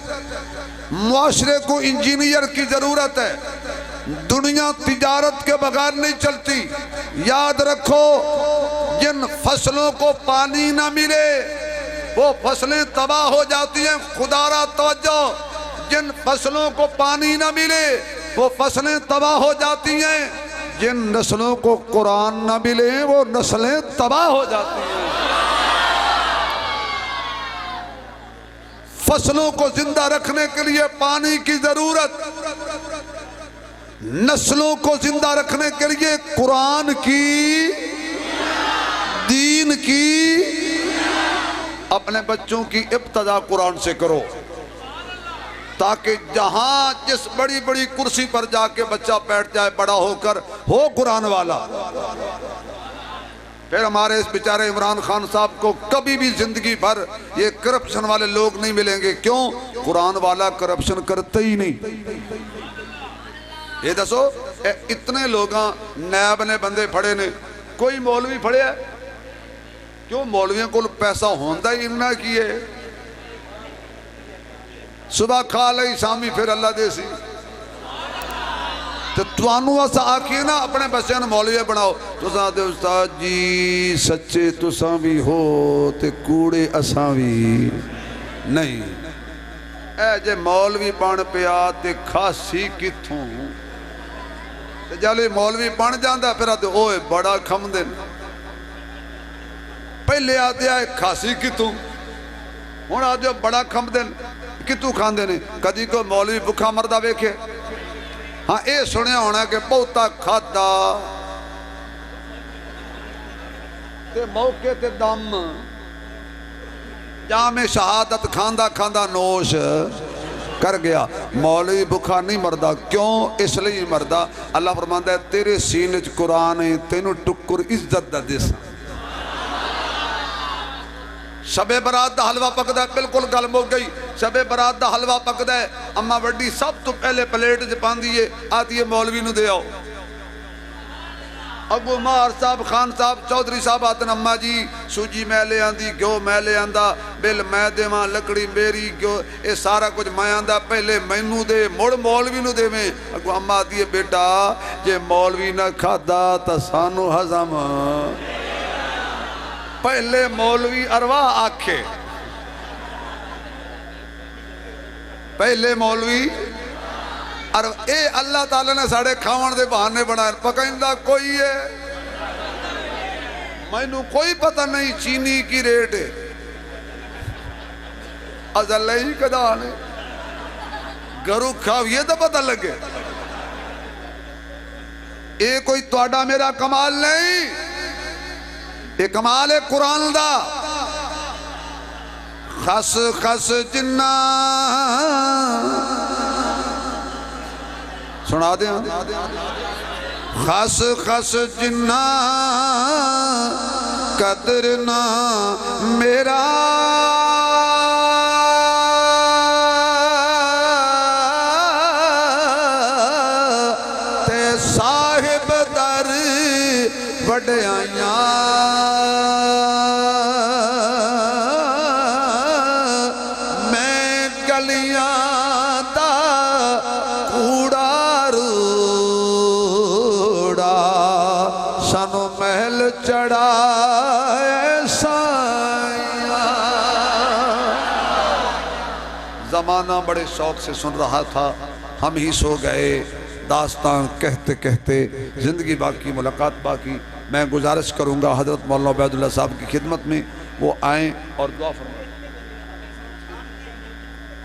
معاشرے کو انجینئر کی ضرورت ہے دنیا تجارت کے بغیر نہیں چلتی یاد رکھو جن فصلوں کو پانی نہ ملے وہ فصلیں تباہ ہو جاتی ہیں خدا را توجہ جن فصلوں کو پانی نہ ملے وہ فصلیں تباہ ہو جاتی ہیں جن نسلوں کو قرآن نہ ملے وہ نسلیں تباہ ہو جاتی ہیں فصلوں کو زندہ رکھنے کے لیے پانی کی ضرورت نسلوں کو زندہ رکھنے کے لیے قرآن کی دین کی اپنے بچوں کی ابتدا قرآن سے کرو تاکہ جہاں جس بڑی بڑی کرسی پر جا کے بچہ بیٹھ جائے بڑا ہو کر ہو قرآن والا پھر ہمارے اس بیچارے عمران خان صاحب کو کبھی بھی زندگی بھر یہ کرپشن والے لوگ نہیں ملیں گے کیوں قرآن والا کرپشن کرتے ہی نہیں یہ دسو اتنے لوگاں نیب نے بندے پھڑے نے کوئی مولوی پھڑے ہے کیوں مولویوں کو پیسہ ہوندہ ہی انہا کیے صبح کھا لئی شامی پھر اللہ دے سی تو توانو اسا آکھیے نا اپنے بچے نے مولوی بناؤ تو ساں دے استاد جی سچے تو ساں بھی ہو تے کوڑے اساں بھی نہیں اے جے مولوی بن پیا تے کھاسی کتھوں تے جالے مولوی بن جاندہ پھر آتے اوئے بڑا کھم دن پہلے آتے آئے کھاسی کتوں ہون آتے بڑا کھم دن کتوں کھان دینے کدی کو مولوی بکھا مردہ بیکھے ہاں اے سنیا ہونا کہ بہتا کھاتا تے موقع تے دم جام شہادت کھاندہ کھاندہ نوش کر گیا مولوی بکھا نہیں مردہ کیوں اس لئے مردہ اللہ فرماندہ ہے تیرے سینج قرآن تینو ٹکر عزت دا دیسا شب برات دا حلوہ پک دا ہے بلکل گل مو گئی شب برات دا حلوہ پک دا ہے اما وڈی سب تو پہلے پلیٹ جپان دیئے آتی ہے مولوی نو دے آؤ ابو مار صاحب خان صاحب چودھری صاحب آتن اما جی سوجی میں لے آندی گیو میں لے آندہ بل میں دے ماں لکڑی میری گیو اے سارا کچھ میں آندہ پہلے میں نو دے مڑ مولوی نو دے میں اگو اما دیئے بیٹا جے مولوی نہ کھادا تا سانو حضم پہلے مولوی ارواح آکھے پہلے مولوی اے اللہ تعالیٰ نے ساڑھے کھاون دے بہانے بنائے پکائندہ کوئی ہے میں نو کوئی پتہ نہیں چینی کی ریٹ ہے از اللہ ہی کدا آنے گھرو کھاو یہ تو پتہ لگے اے کوئی توڑا میرا کمال نہیں اے کمال ہے قرآن دا خس خس جنہ سنا دیں خس خس جنہ قدر نہ میرا تے صاحب در وڈیاں میں گلیاں دا کوڑا روڑا سانو محل چڑھا زمانہ بڑے شوق سے سن رہا تھا ہم ہی سو گئے داستان کہتے کہتے زندگی باقی ملاقات باقی میں گزارش کروں گا حضرت مولانا عبید اللہ صاحب کی خدمت میں وہ آئیں اور دعا فرمائیں